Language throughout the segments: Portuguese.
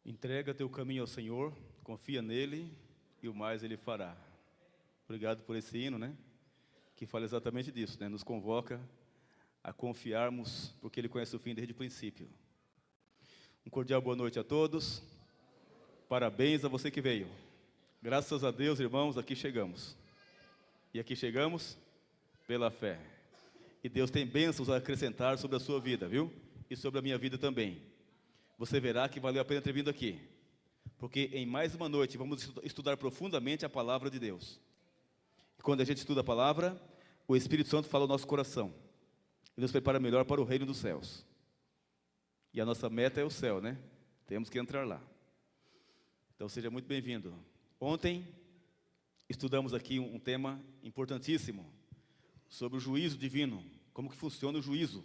Entrega teu caminho ao Senhor, confia nele e o mais ele fará. Obrigado por esse hino, né? Que fala exatamente disso, né? Nos convoca a confiarmos, porque ele conhece o fim desde o princípio. Um cordial boa noite a todos. Parabéns a você que veio. Graças a Deus, irmãos, aqui chegamos. E aqui chegamos pela fé. E Deus tem bênçãos a acrescentar sobre a sua vida, viu? E sobre a minha vida também. Você verá que valeu a pena ter vindo aqui. Porque em mais uma noite vamos estudar profundamente a palavra de Deus. E quando a gente estuda a palavra, o Espírito Santo fala ao nosso coração. E nos prepara melhor para o reino dos céus. E a nossa meta é o céu, né? Temos que entrar lá. Então seja muito bem-vindo. Ontem estudamos aqui um tema importantíssimo sobre o juízo divino, como que funciona o juízo,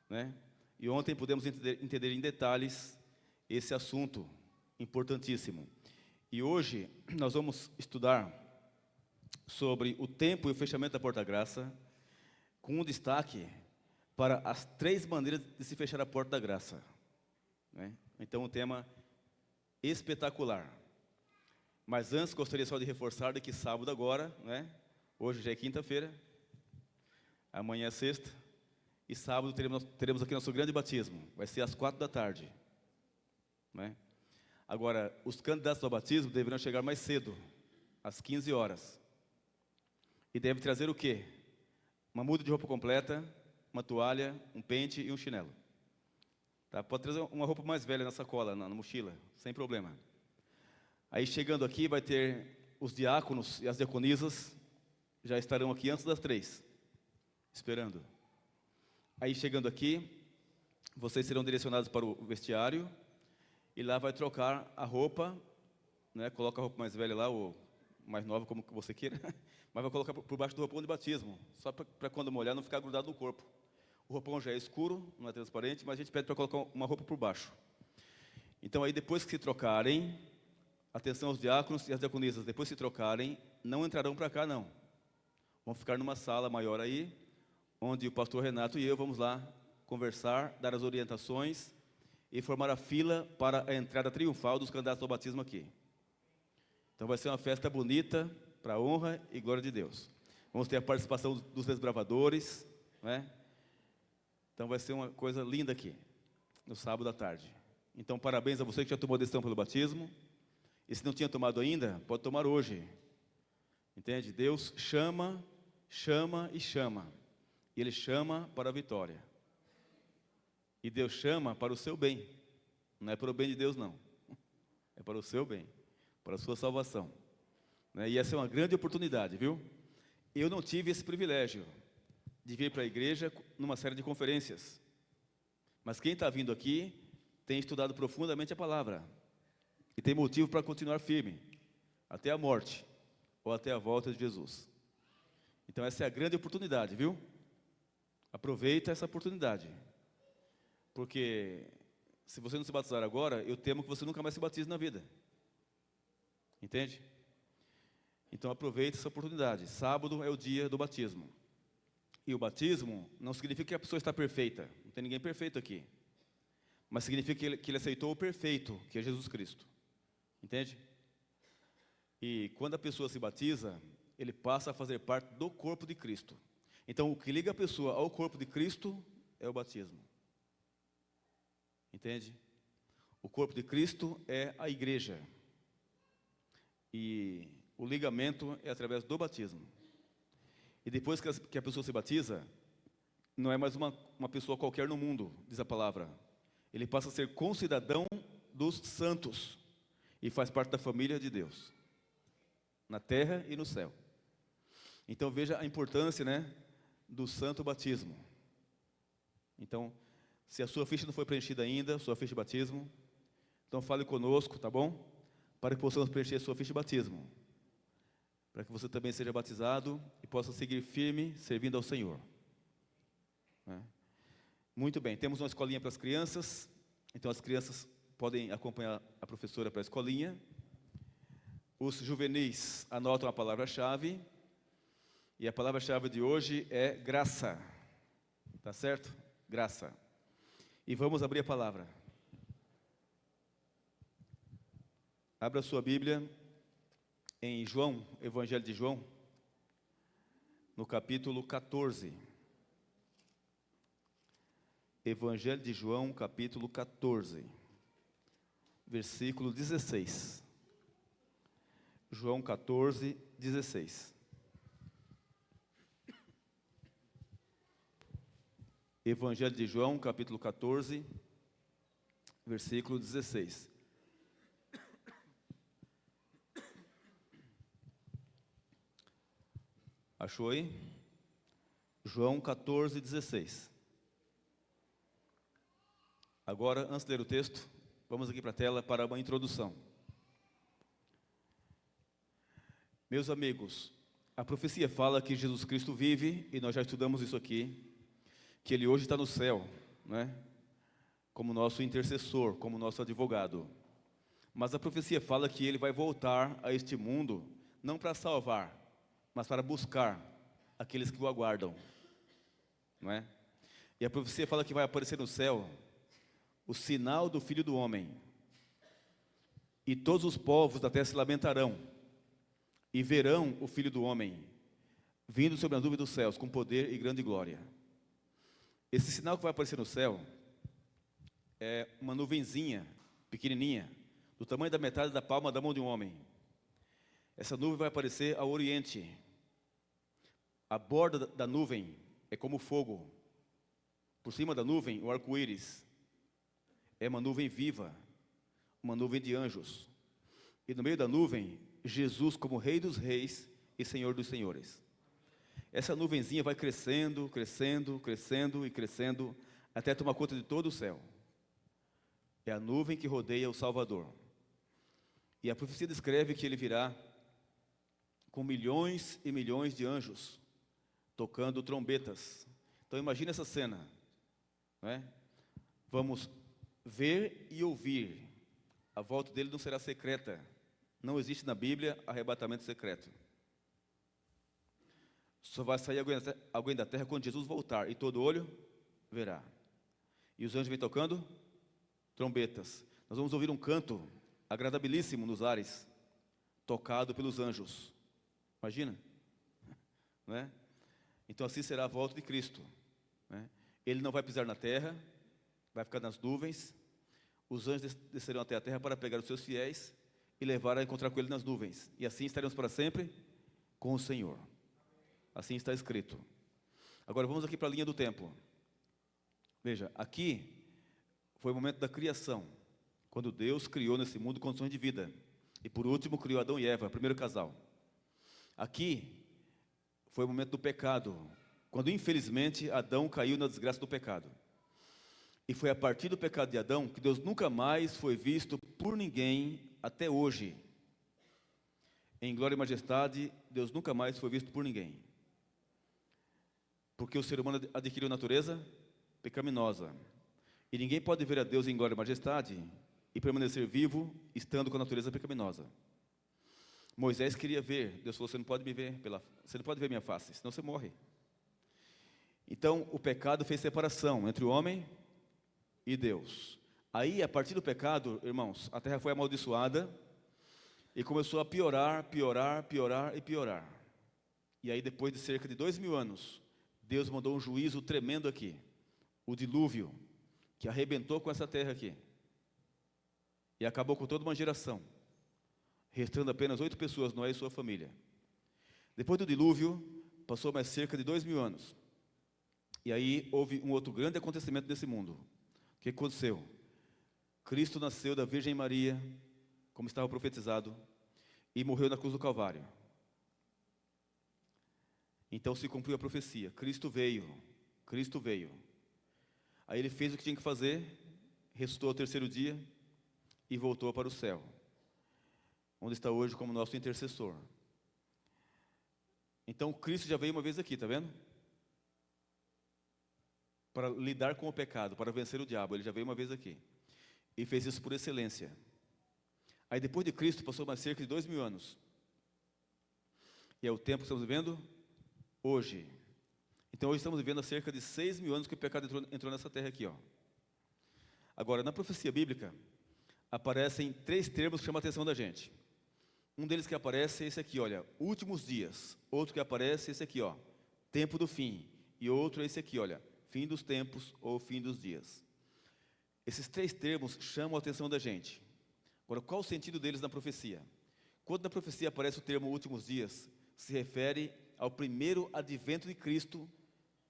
né? E ontem pudemos entender em detalhes esse assunto importantíssimo. E hoje nós vamos estudar sobre o tempo e o fechamento da porta-graça, com um destaque para as 3 maneiras de se fechar a porta da graça, né? Então um tema espetacular. Mas antes gostaria só de reforçar que sábado agora, né? Hoje já é quinta-feira, amanhã é sexta, e sábado teremos aqui nosso grande batismo. Vai ser às 4 da tarde, né? Agora, os candidatos ao batismo deverão chegar mais cedo, às 15 horas. E devem trazer o quê? Uma muda de roupa completa, uma toalha, um pente e um chinelo. Tá? Pode trazer uma roupa mais velha na sacola, na mochila, sem problema. Aí chegando aqui vai ter os diáconos e as diaconisas, já estarão aqui antes das 3, esperando. Aí chegando aqui, vocês serão direcionados para o vestiário, e lá vai trocar a roupa, né? Coloca a roupa mais velha lá, ou mais nova, como você queira, mas vai colocar por baixo do roupão de batismo, só para quando molhar não ficar grudado no corpo. O roupão já é escuro, não é transparente, mas a gente pede para colocar uma roupa por baixo. Então aí depois que se trocarem, atenção aos diáconos e às diaconisas, depois que se trocarem, não entrarão para cá não. Vão ficar numa sala maior aí, onde o pastor Renato e eu vamos lá conversar, dar as orientações e formar a fila para a entrada triunfal dos candidatos ao batismo aqui. Então vai ser uma festa bonita, para a honra e glória de Deus. Vamos ter a participação dos desbravadores, né? Então vai ser uma coisa linda aqui, no sábado à tarde. Então parabéns a você que já tomou a decisão pelo batismo. E se não tinha tomado ainda, pode tomar hoje. Entende? Deus chama, chama e chama. E Ele chama para a vitória. E Deus chama para o seu bem. Não é para o bem de Deus, não. É para o seu bem, para a sua salvação, né? E essa é uma grande oportunidade, viu? Eu não tive esse privilégio de vir para a igreja numa série de conferências. Mas quem está vindo aqui tem estudado profundamente a palavra. E tem motivo para continuar firme, até a morte, ou até a volta de Jesus. Então essa é a grande oportunidade, viu? Aproveita essa oportunidade. Porque se você não se batizar agora, eu temo que você nunca mais se batize na vida. Entende? Então aproveite essa oportunidade. Sábado é o dia do batismo. E o batismo não significa que a pessoa está perfeita. Não tem ninguém perfeito aqui. Mas significa que ele aceitou o perfeito, que é Jesus Cristo. Entende? E quando a pessoa se batiza, ele passa a fazer parte do corpo de Cristo. Então o que liga a pessoa ao corpo de Cristo é o batismo. Entende? O corpo de Cristo é a igreja. E o ligamento é através do batismo. E depois que a pessoa se batiza, não é mais uma pessoa qualquer no mundo, diz a palavra. Ele passa a ser concidadão dos santos. E faz parte da família de Deus. Na terra e no céu. Então veja a importância, né, do santo batismo. Então, se a sua ficha não foi preenchida ainda, sua ficha de batismo, então fale conosco, tá bom? Para que possamos preencher a sua ficha de batismo. Para que você também seja batizado e possa seguir firme, servindo ao Senhor. Né? Muito bem, temos uma escolinha para as crianças. Então as crianças podem acompanhar a professora para a escolinha. Os juvenis anotam a palavra-chave. E a palavra-chave de hoje é graça. Tá certo? Graça. E vamos abrir a palavra. Abra sua Bíblia em João, Evangelho de João, no capítulo 14. Evangelho de João, capítulo 14, versículo 16. João 14, 16. Evangelho de João, capítulo 14, versículo 16. Achou aí? João 14, 16. Agora, antes de ler o texto, vamos aqui para a tela para uma introdução. Meus amigos, a profecia fala que Jesus Cristo vive, e nós já estudamos isso aqui, que Ele hoje está no céu, né? Como nosso intercessor, como nosso advogado. Mas a profecia fala que Ele vai voltar a este mundo, não para salvar, mas para buscar aqueles que o aguardam, não é? E a profecia fala que vai aparecer no céu o sinal do Filho do Homem, e todos os povos da terra se lamentarão, e verão o Filho do Homem, vindo sobre as nuvens dos céus, com poder e grande glória. Esse sinal que vai aparecer no céu é uma nuvenzinha, pequenininha, do tamanho da metade da palma da mão de um homem. Essa nuvem vai aparecer ao oriente. A borda da nuvem é como fogo. Por cima da nuvem, o arco-íris. É uma nuvem viva, uma nuvem de anjos. E no meio da nuvem, Jesus como Rei dos Reis e Senhor dos Senhores. Essa nuvenzinha vai crescendo, crescendo, crescendo e crescendo, até tomar conta de todo o céu. É a nuvem que rodeia o Salvador. E a profecia descreve que Ele virá com milhões e milhões de anjos, tocando trombetas. Então imagine essa cena, não é? Vamos ver e ouvir. A volta dele não será secreta. Não existe na Bíblia arrebatamento secreto. Só vai sair alguém da terra quando Jesus voltar, e todo olho verá. E os anjos vêm tocando trombetas. Nós vamos ouvir um canto agradabilíssimo nos ares, tocado pelos anjos. Imagina, não é? Então assim será a volta de Cristo, né? Ele não vai pisar na terra, vai ficar nas nuvens. Os anjos descerão até a terra para pegar os seus fiéis e levar a encontrar com Ele nas nuvens. E assim estaremos para sempre com o Senhor. Assim está escrito. Agora vamos aqui para a linha do tempo. Veja, aqui foi o momento da criação, quando Deus criou nesse mundo condições de vida. E por último criou Adão e Eva, primeiro casal. Aqui foi o momento do pecado, quando infelizmente Adão caiu na desgraça do pecado. E foi a partir do pecado de Adão que Deus nunca mais foi visto por ninguém até hoje. Em glória e majestade, Deus nunca mais foi visto por ninguém. Porque o ser humano adquiriu natureza pecaminosa. E ninguém pode ver a Deus em glória e majestade e permanecer vivo estando com a natureza pecaminosa. Moisés queria ver. Deus falou: você não pode me ver, você não pode ver minha face, senão você morre. Então o pecado fez separação entre o homem e Deus. Aí, a partir do pecado, irmãos, a terra foi amaldiçoada e começou a piorar, piorar, piorar e piorar. E aí, depois de cerca de 2000 anos, Deus mandou um juízo tremendo aqui, o dilúvio, que arrebentou com essa terra aqui e acabou com toda uma geração, restando apenas 8 pessoas, Noé e sua família. Depois do dilúvio, passou mais cerca de 2000 anos. E aí houve um outro grande acontecimento nesse mundo. O que aconteceu? Cristo nasceu da Virgem Maria, como estava profetizado, e morreu na cruz do Calvário. Então se cumpriu a profecia. Cristo veio. Cristo veio. Aí Ele fez o que tinha que fazer, ressuscitou ao terceiro dia e voltou para o céu, onde está hoje como nosso intercessor. Então Cristo já veio uma vez aqui, está vendo? Para lidar com o pecado, para vencer o diabo. Ele já veio uma vez aqui e fez isso por excelência. Aí depois de Cristo passou mais cerca de 2000 anos. E é o tempo que estamos vivendo hoje. Então hoje estamos vivendo há cerca de 6.000 anos que o pecado entrou nessa terra aqui, ó. Agora, na profecia bíblica, aparecem 3 termos que chamam a atenção da gente. Um deles que aparece é esse aqui, olha, últimos dias. Outro que aparece é esse aqui, ó, tempo do fim. E outro é esse aqui, olha, fim dos tempos ou fim dos dias. Esses 3 termos chamam a atenção da gente. Agora, qual o sentido deles na profecia? Quando na profecia aparece o termo últimos dias, se refere ao primeiro advento de Cristo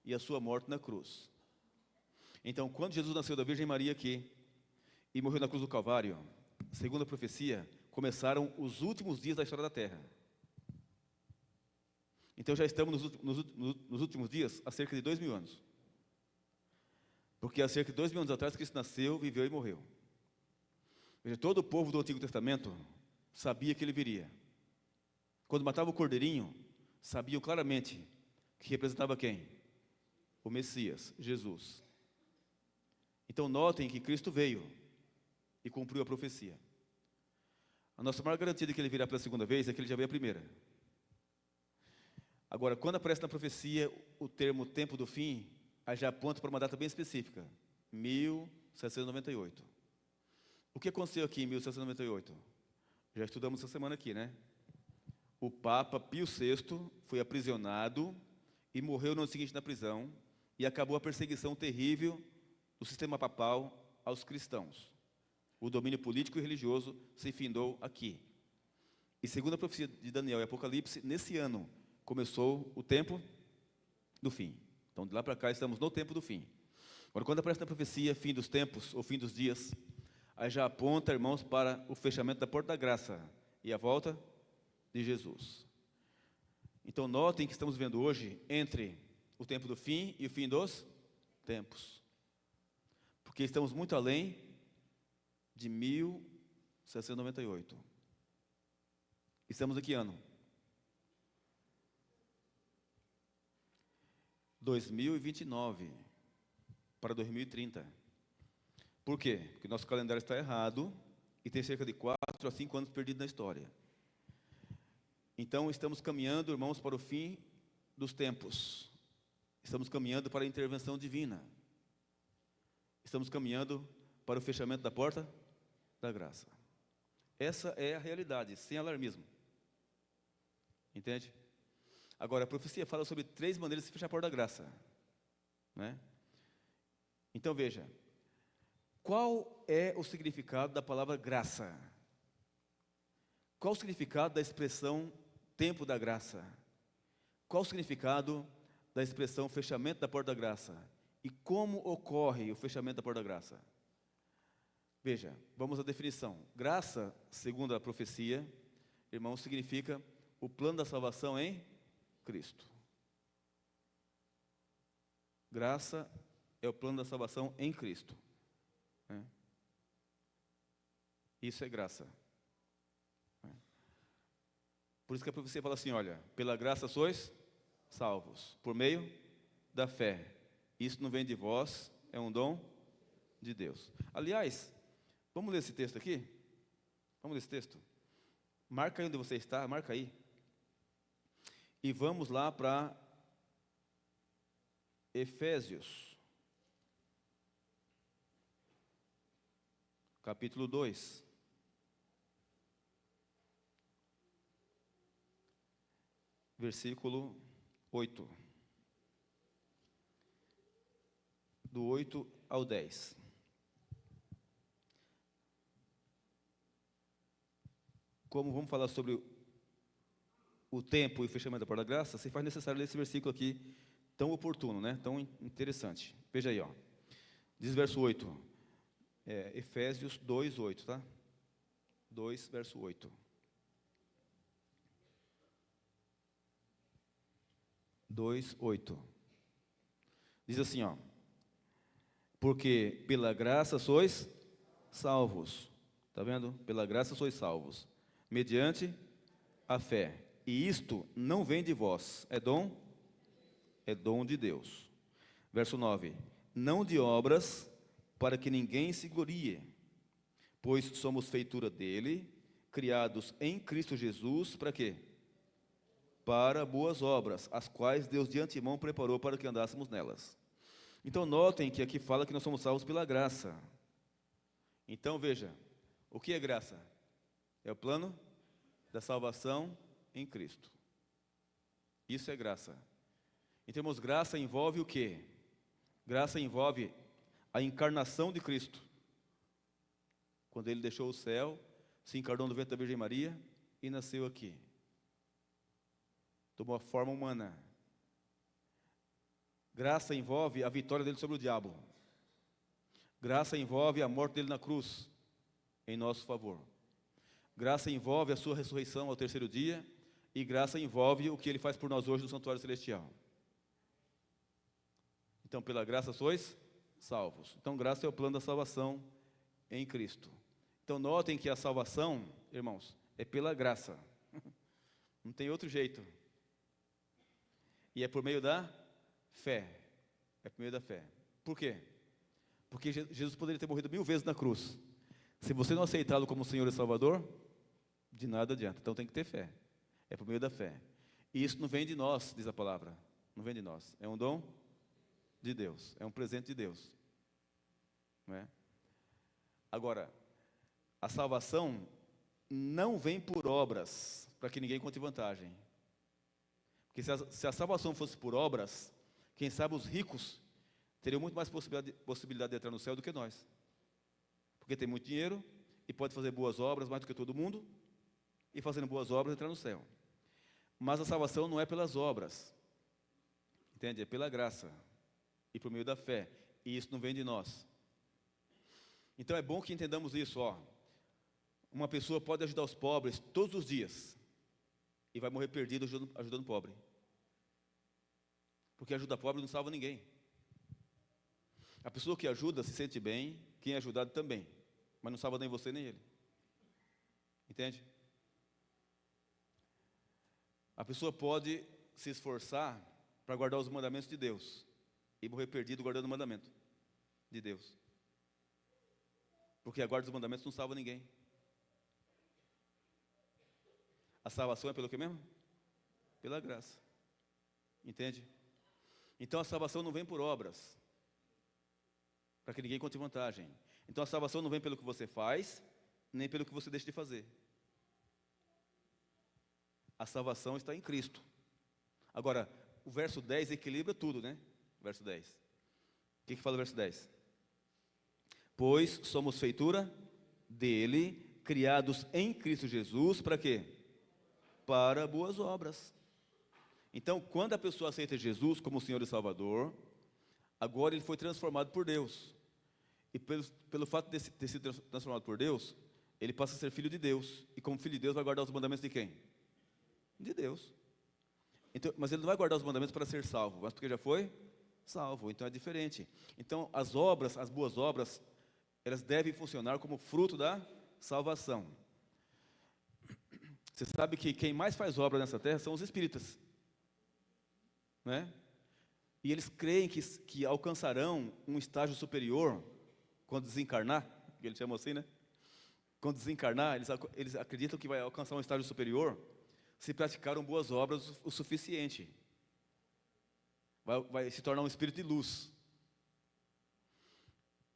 e a sua morte na cruz. Então, quando Jesus nasceu da Virgem Maria aqui e morreu na cruz do Calvário, segundo a profecia, começaram os últimos dias da história da Terra. Então, já estamos nos últimos dias há cerca de 2000 anos. Porque há cerca de 2000 anos atrás, Cristo nasceu, viveu e morreu. Veja, todo o povo do Antigo Testamento sabia que ele viria. Quando matava o cordeirinho, sabiam claramente que representava quem? O Messias, Jesus. Então notem que Cristo veio e cumpriu a profecia. A nossa maior garantia de que ele virá pela segunda vez é que ele já veio a primeira. Agora, quando aparece na profecia o termo tempo do fim, aí já aponta para uma data bem específica, 1798. O que aconteceu aqui em 1798? Já estudamos essa semana aqui, né? O Papa Pio VI foi aprisionado e morreu no ano seguinte na prisão, e acabou a perseguição terrível do sistema papal aos cristãos. O domínio político e religioso se findou aqui. E segundo a profecia de Daniel e Apocalipse, nesse ano começou o tempo do fim. Então, de lá para cá, estamos no tempo do fim. Agora, quando aparece na profecia fim dos tempos ou fim dos dias, aí já aponta, irmãos, para o fechamento da porta da graça e a volta de Jesus. Então, notem que estamos vendo hoje entre o tempo do fim e o fim dos tempos. Porque estamos muito além de 1798. Estamos aqui ano 2029 para 2030. Por quê? Porque nosso calendário está errado e tem cerca de 4 a 5 anos perdidos na história. Então, estamos caminhando, irmãos, para o fim dos tempos. Estamos caminhando para a intervenção divina. Estamos caminhando para o fechamento da porta da graça. Essa é a realidade, sem alarmismo. Entende? Agora, a profecia fala sobre 3 maneiras de se fechar a porta da graça, né? Então, veja. Qual é o significado da palavra graça? Qual o significado da expressão tempo da graça? Qual o significado da expressão fechamento da porta da graça? E como ocorre o fechamento da porta da graça? Veja, vamos à definição. Graça, segundo a profecia, irmão, significa o plano da salvação em Cristo. Graça é o plano da salvação em Cristo. Isso é graça. Por isso que a profecia fala assim, olha, pela graça sois salvos, por meio da fé. Isso não vem de vós, é um dom de Deus. Aliás, vamos ler esse texto aqui? Vamos ler esse texto? Marca aí onde você está, marca aí. E vamos lá para Efésios, capítulo 2. Versículo 8. Do 8 ao 10. Como vamos falar sobre o tempo e o fechamento da porta da graça, se faz necessário ler esse versículo aqui, tão oportuno, né? Tão interessante. Veja aí, ó. Diz verso 8. Efésios 2, 8, tá? 2, verso 8. 2, 8. Diz assim, ó. Porque pela graça sois salvos. Está vendo? Pela graça sois salvos. Mediante a fé. E isto não vem de vós. É dom de Deus. Verso 9. Não de obras, para que ninguém se glorie. Pois somos feitura dele, criados em Cristo Jesus, para quê? Para boas obras, as quais Deus de antemão preparou para que andássemos nelas. Então notem que aqui fala que nós somos salvos pela graça. Então veja, O que é graça? É o plano da salvação em Cristo. Isso é graça. Então, irmãos, graça envolve o quê? Graça envolve a encarnação de Cristo. Quando Ele deixou o céu, se encarnou no ventre da Virgem Maria e nasceu aqui. Tomou a forma humana. Graça envolve a vitória dele sobre o diabo. Graça envolve a morte dele na cruz, em nosso favor. Graça envolve a sua ressurreição ao terceiro dia. E graça envolve o que ele faz por nós hoje no santuário celestial. Então, pela graça sois salvos. Então, graça é o plano da salvação em Cristo. Então, notem que a salvação, irmãos, é pela graça. Não tem outro jeito. E é por meio da fé. É por meio da fé. Por quê? Porque Jesus poderia ter morrido 1000 vezes na cruz. Se você não aceitá-lo como Senhor e Salvador, de nada adianta. Então tem que ter fé. É por meio da fé. E isso não vem de nós, diz a palavra. Não vem de nós. É um dom de Deus. É um presente de Deus. Não é? Agora, a salvação não vem por obras, para que ninguém conte vantagem. Porque se a salvação fosse por obras, quem sabe os ricos teriam muito mais possibilidade de entrar no céu do que nós. Porque tem muito dinheiro e pode fazer boas obras mais do que todo mundo, e fazendo boas obras entrar no céu. Mas a salvação não é pelas obras, entende? É pela graça e por meio da fé, e isso não vem de nós. Então é bom que entendamos isso, ó. Uma pessoa pode ajudar os pobres todos os dias e vai morrer perdido ajudando o pobre, porque ajuda pobre não salva ninguém. A pessoa que ajuda se sente bem, quem é ajudado também, mas não salva nem você nem ele, entende? A pessoa pode se esforçar para guardar os mandamentos de Deus e morrer perdido guardando o mandamento de Deus, porque a guarda dos mandamentos não salva ninguém. A salvação é pelo que mesmo? Pela graça, entende? Então a salvação não vem por obras, para que ninguém conte vantagem. Então a salvação não vem pelo que você faz, nem pelo que você deixa de fazer. A salvação está em Cristo. Agora, o verso 10 equilibra tudo, né? Verso 10. O que fala o verso 10? Pois somos feitura dele, criados em Cristo Jesus, para quê? Para boas obras. Então, quando a pessoa aceita Jesus como Senhor e Salvador, agora ele foi transformado por Deus. E pelo fato de ter sido transformado por Deus, ele passa a ser filho de Deus. E como filho de Deus vai guardar os mandamentos de quem? De Deus. Então, mas ele não vai guardar os mandamentos para ser salvo, mas porque já foi salvo, então é diferente. Então as obras, as boas obras, elas devem funcionar como fruto da salvação. Você sabe que quem mais faz obra nessa terra são os espíritas, né? E eles creem que alcançarão um estágio superior quando desencarnar, que eles chamam assim, né? Quando desencarnar, eles acreditam que vai alcançar um estágio superior se praticaram boas obras o suficiente. Vai se tornar um espírito de luz.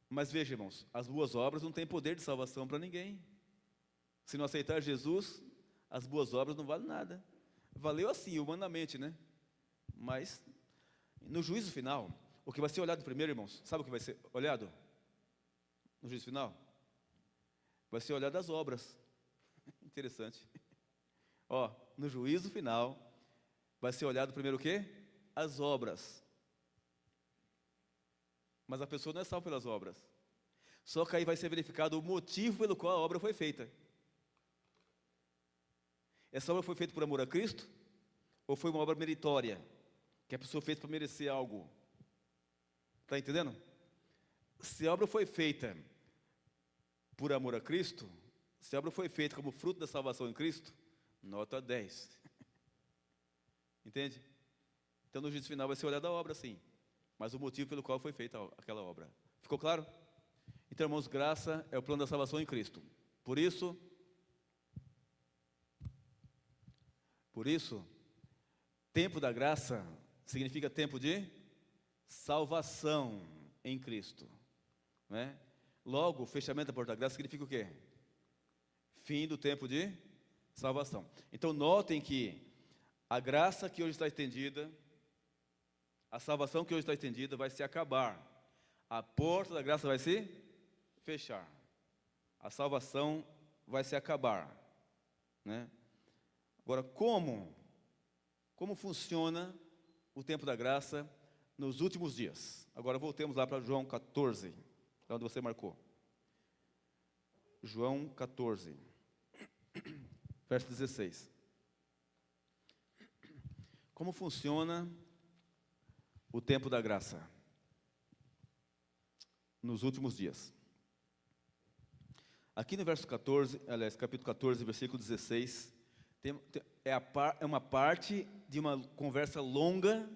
Mas veja, irmãos, as boas obras não têm poder de salvação para ninguém. Se não aceitar Jesus, as boas obras não valem nada. Valeu assim, humanamente, né? Mas no juízo final, o que vai ser olhado primeiro, irmãos, sabe o que vai ser olhado? No juízo final? Vai ser olhado as obras. Interessante. Ó, no juízo final, vai ser olhado primeiro o quê? As obras. Mas a pessoa não é salva pelas obras. Só que aí vai ser verificado o motivo pelo qual a obra foi feita. Essa obra foi feita por amor a Cristo? Ou foi uma obra meritória? Que a pessoa fez para merecer algo? Está entendendo? Se a obra foi feita por amor a Cristo, se a obra foi feita como fruto da salvação em Cristo, nota 10. Entende? Então no juízo final vai ser olhada a obra, sim, mas o motivo pelo qual foi feita aquela obra. Ficou claro? Então, irmãos, graça é o plano da salvação em Cristo. Por isso, tempo da graça significa tempo de salvação em Cristo, não é? Logo, o fechamento da porta da graça significa o quê? fim do tempo de salvação. Então notem que a graça que hoje está estendida, a salvação que hoje está estendida vai se acabar. A porta da graça vai se fechar. A salvação vai se acabar, né? Agora, como funciona o tempo da graça nos últimos dias? Agora voltemos lá para João 14, lá onde você marcou. João 14, verso 16. Como funciona o tempo da graça nos últimos dias? Aqui no verso 14, aliás, capítulo 14, versículo 16, é uma parte de uma conversa longa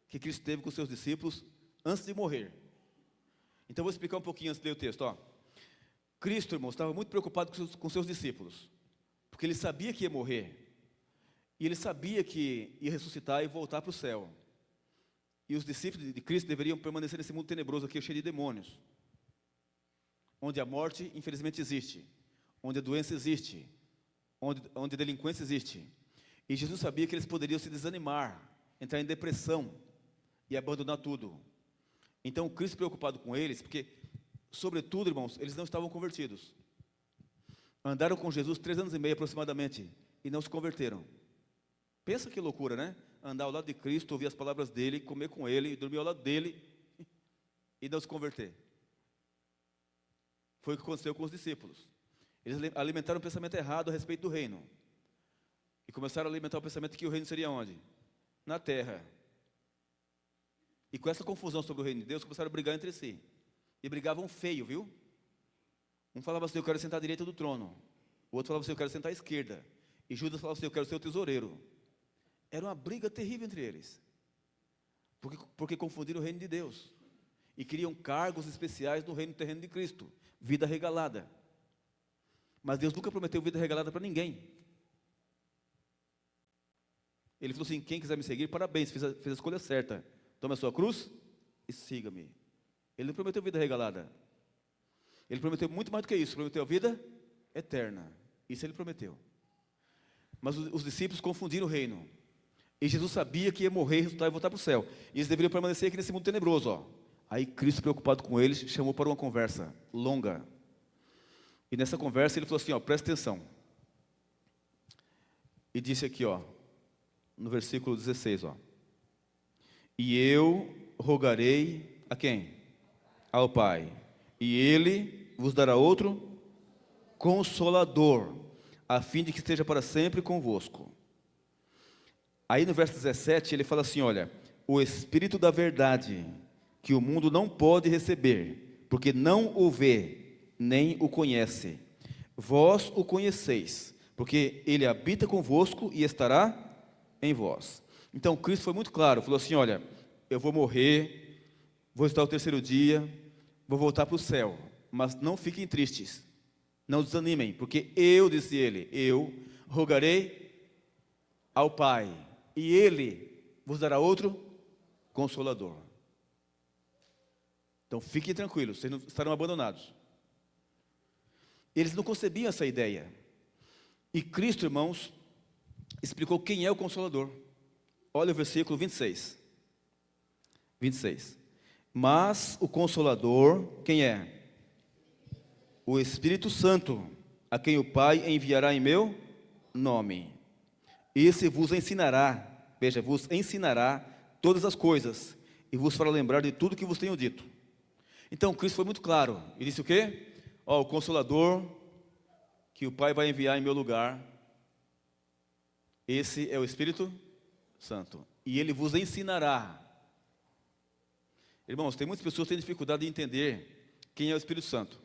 que Cristo teve com os seus discípulos antes de morrer. Então, vou explicar um pouquinho antes de ler o texto. Cristo, irmãos, estava muito preocupado com seus discípulos, porque ele sabia que ia morrer, e ele sabia que ia ressuscitar e voltar para o céu. E os discípulos de Cristo deveriam permanecer nesse mundo tenebroso aqui, cheio de demônios, onde a morte, infelizmente, existe, onde a doença existe, onde a delinquência existe. E Jesus sabia que eles poderiam se desanimar, entrar em depressão e abandonar tudo. Então, Cristo preocupado com eles, porque, sobretudo, irmãos, eles não estavam convertidos. Andaram com Jesus 3 anos e meio aproximadamente, e não se converteram. Pensa que loucura, né? Andar ao lado de Cristo, ouvir as palavras dele, comer com ele, dormir ao lado dele, e não se converter. Foi o que aconteceu com os discípulos. Eles alimentaram um pensamento errado a respeito do reino. E começaram a alimentar o pensamento que o reino seria onde? Na terra. E com essa confusão sobre o reino de Deus, começaram a brigar entre si. E brigavam feio, viu? Um falava assim, eu quero sentar à direita do trono. O outro falava assim, eu quero sentar à esquerda. E Judas falava assim, eu quero ser o tesoureiro. Era uma briga terrível entre eles. Porque confundiram o reino de Deus. E queriam cargos especiais no reino terreno de Cristo. Vida regalada. Mas Deus nunca prometeu vida regalada para ninguém. Ele falou assim, quem quiser me seguir, parabéns, fez a escolha certa. Tome a sua cruz e siga-me. Ele não prometeu vida regalada. Ele prometeu muito mais do que isso. Prometeu a vida eterna. Isso ele prometeu. Mas os discípulos confundiram o reino. E Jesus sabia que ia morrer, ressuscitar e voltar para o céu. E eles deveriam permanecer aqui nesse mundo tenebroso. Aí Cristo, preocupado com eles, chamou para uma conversa longa. E nessa conversa ele falou assim, presta atenção. E disse aqui, no versículo 16, e eu rogarei a quem? Ao Pai. E Ele vos dará outro Consolador, a fim de que esteja para sempre convosco. Aí no verso 17 ele fala assim, olha, o Espírito da verdade, que o mundo não pode receber, porque não o vê, nem o conhece. Vós o conheceis, porque Ele habita convosco e estará em vós. Então Cristo foi muito claro, falou assim, olha, eu vou morrer, vou estar o terceiro dia, vou voltar para o céu, mas não fiquem tristes, não desanimem, porque eu, disse ele, eu rogarei ao Pai, e Ele vos dará outro Consolador. Então fiquem tranquilos, vocês não estarão abandonados. Eles não concebiam essa ideia. E Cristo, irmãos, explicou quem é o Consolador. Olha o versículo 26. 26. Mas o Consolador, quem é? O Espírito Santo, a quem o Pai enviará em meu nome. Esse vos ensinará, veja, vos ensinará todas as coisas, e vos fará lembrar de tudo que vos tenho dito. Então, Cristo foi muito claro, ele disse o quê? O Consolador, que o Pai vai enviar em meu lugar, esse é o Espírito Santo, e ele vos ensinará. Irmãos, tem muitas pessoas que têm dificuldade de entender quem é o Espírito Santo,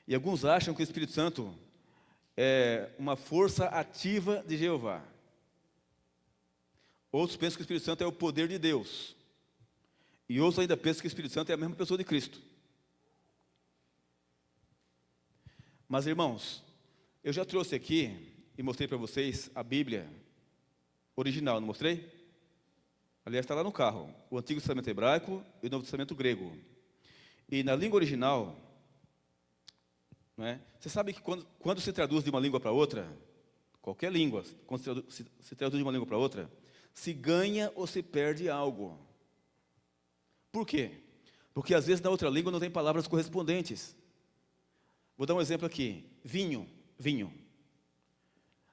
e alguns acham que o Espírito Santo é uma força ativa de Jeová. Outros pensam que o Espírito Santo é o poder de Deus, e outros ainda pensam que o Espírito Santo é a mesma pessoa de Cristo. Mas, irmãos, eu já trouxe aqui e mostrei para vocês a Bíblia original, não mostrei? Aliás, está lá no carro, o Antigo Testamento hebraico e o Novo Testamento grego. E na língua original, não é? Você sabe que quando se traduz de uma língua para outra, qualquer língua, quando se traduz de uma língua para outra, se ganha ou se perde algo. Por quê? Porque às vezes na outra língua não tem palavras correspondentes. Vou dar um exemplo aqui. Vinho, vinho.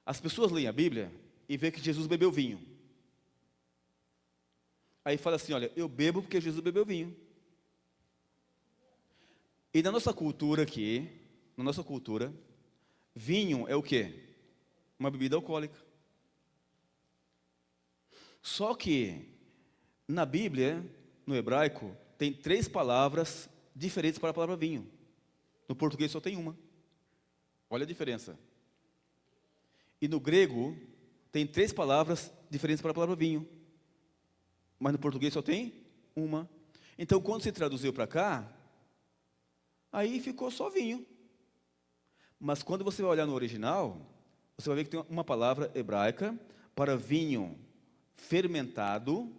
As pessoas leem a Bíblia e veem que Jesus bebeu vinho. Aí fala assim, olha, eu bebo porque Jesus bebeu vinho. E na nossa cultura aqui, vinho é o quê? Uma bebida alcoólica. Só que, na Bíblia, no hebraico, tem 3 palavras diferentes para a palavra vinho. No português só tem uma. Olha a diferença. E no grego, tem 3 palavras diferentes para a palavra vinho. Mas no português só tem uma. Então, quando se traduziu para cá, aí ficou só vinho. Mas quando você vai olhar no original, você vai ver que tem uma palavra hebraica para vinho fermentado,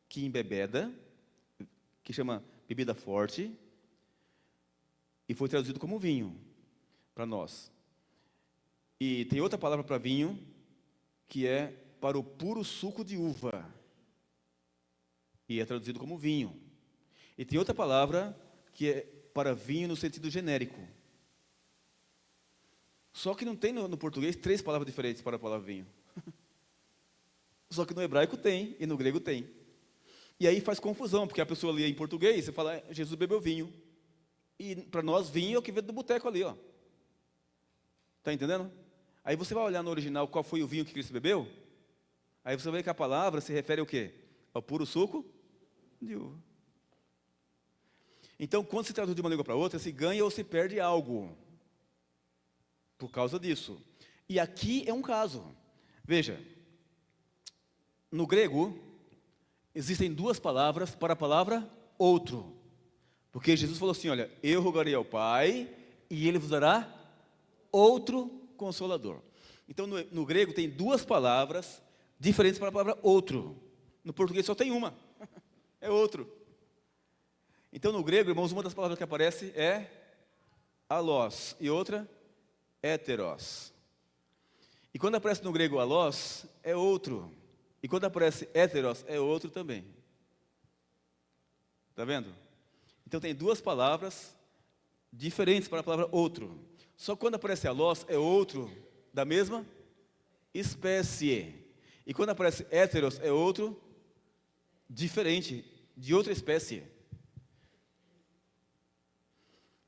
que embebeda, que chama bebida forte, e foi traduzido como vinho para nós. E tem outra palavra para vinho, que é para o puro suco de uva, e é traduzido como vinho. E tem outra palavra que é para vinho no sentido genérico. Só que não tem no português 3 palavras diferentes para a palavra vinho. Só que no hebraico tem, e no grego tem. E aí faz confusão, porque a pessoa lê em português, você fala, Jesus bebeu vinho. E para nós, vinho é o que vem do boteco ali, ó. Está entendendo? Aí você vai olhar no original qual foi o vinho que Cristo bebeu, aí você vai ver que a palavra se refere ao quê? Ao puro suco de uva. Então, quando se traduz de uma língua para outra, se ganha ou se perde algo. Por causa disso. E aqui é um caso. Veja, no grego, existem 2 palavras para a palavra outro. Porque Jesus falou assim, olha, eu rogarei ao Pai, e Ele vos dará outro Consolador. Então, no grego tem 2 palavras diferentes para a palavra outro. No português só tem uma. É outro. Então, no grego, irmãos, uma das palavras que aparece é alós, e outra, héteros. E quando aparece no grego alós, é outro. E quando aparece héteros, é outro também. Está vendo? Então tem 2 palavras diferentes para a palavra outro. Só que quando aparece alós, é outro da mesma espécie. E quando aparece héteros, é outro diferente, de outra espécie.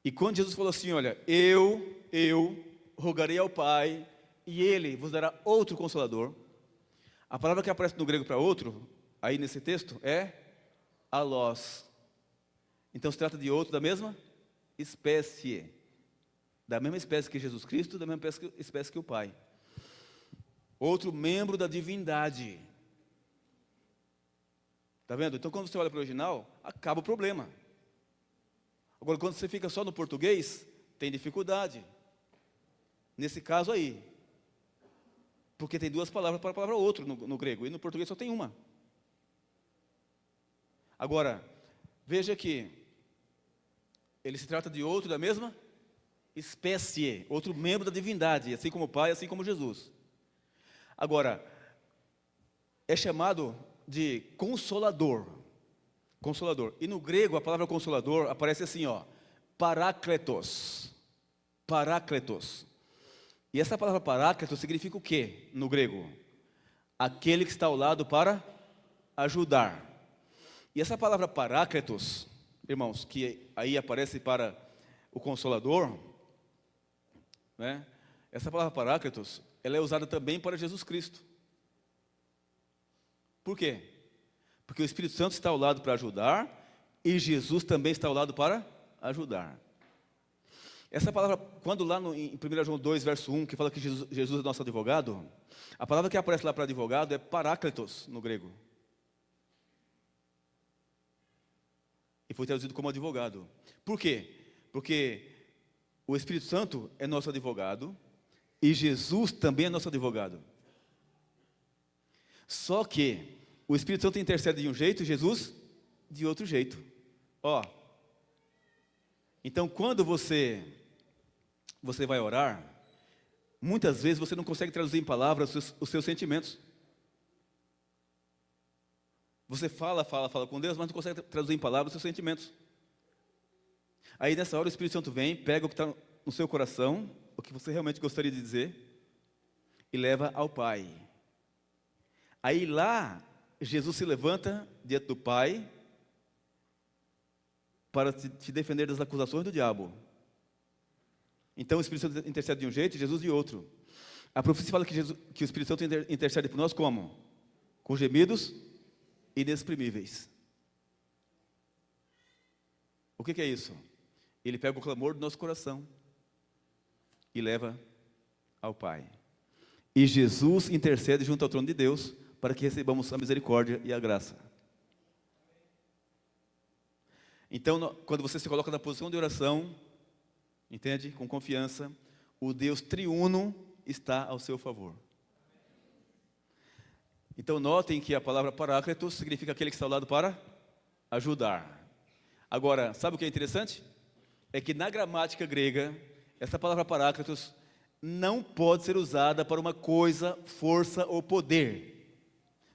E quando Jesus falou assim, olha, eu rogarei ao Pai, e Ele vos dará outro Consolador. A palavra que aparece no grego para outro, aí nesse texto, é alós. Então se trata de outro da mesma espécie. Da mesma espécie que Jesus Cristo, da mesma espécie que o Pai. Outro membro da divindade. Está vendo? Então quando você olha para o original, acaba o problema. Agora quando você fica só no português, tem dificuldade. Nesse caso aí. Porque tem 2 palavras para a palavra outro no grego, e no português só tem uma. Agora, veja que ele se trata de outro da mesma espécie, outro membro da divindade, assim como o Pai, assim como Jesus. Agora, é chamado de consolador. Consolador. E no grego a palavra consolador aparece assim, ó, parácletos. Parácletos. E essa palavra parácletos significa o quê no grego? Aquele que está ao lado para ajudar. E essa palavra parácletos, irmãos, que aí aparece para o Consolador, né? Essa palavra parácletos, ela é usada também para Jesus Cristo. Por quê? Porque o Espírito Santo está ao lado para ajudar, e Jesus também está ao lado para ajudar. Essa palavra, quando lá em 1 João 2, verso 1, que fala que Jesus é nosso advogado, a palavra que aparece lá para advogado é parácletos no grego. E foi traduzido como advogado. Por quê? Porque o Espírito Santo é nosso advogado e Jesus também é nosso advogado. Só que o Espírito Santo intercede de um jeito e Jesus de outro jeito. Ó. Então, quando você você vai orar, muitas vezes você não consegue traduzir em palavras os seus sentimentos. Você fala com Deus, mas não consegue traduzir em palavras os seus sentimentos. Aí nessa hora o Espírito Santo vem, pega o que está no seu coração, o que você realmente gostaria de dizer, e leva ao Pai. Aí lá, Jesus se levanta diante do Pai, para te defender das acusações do diabo. Então o Espírito Santo intercede de um jeito e Jesus de outro. A profecia fala que o Espírito Santo intercede por nós como? Com gemidos inexprimíveis. O que é isso? Ele pega o clamor do nosso coração e leva ao Pai. E Jesus intercede junto ao trono de Deus para que recebamos a misericórdia e a graça. Então, quando você se coloca na posição de oração, entende? Com confiança, o Deus triuno está ao seu favor. Então, notem que a palavra paráclitos significa aquele que está ao lado para ajudar. Agora, sabe o que é interessante? É que na gramática grega, essa palavra paráclitos não pode ser usada para uma coisa, força ou poder,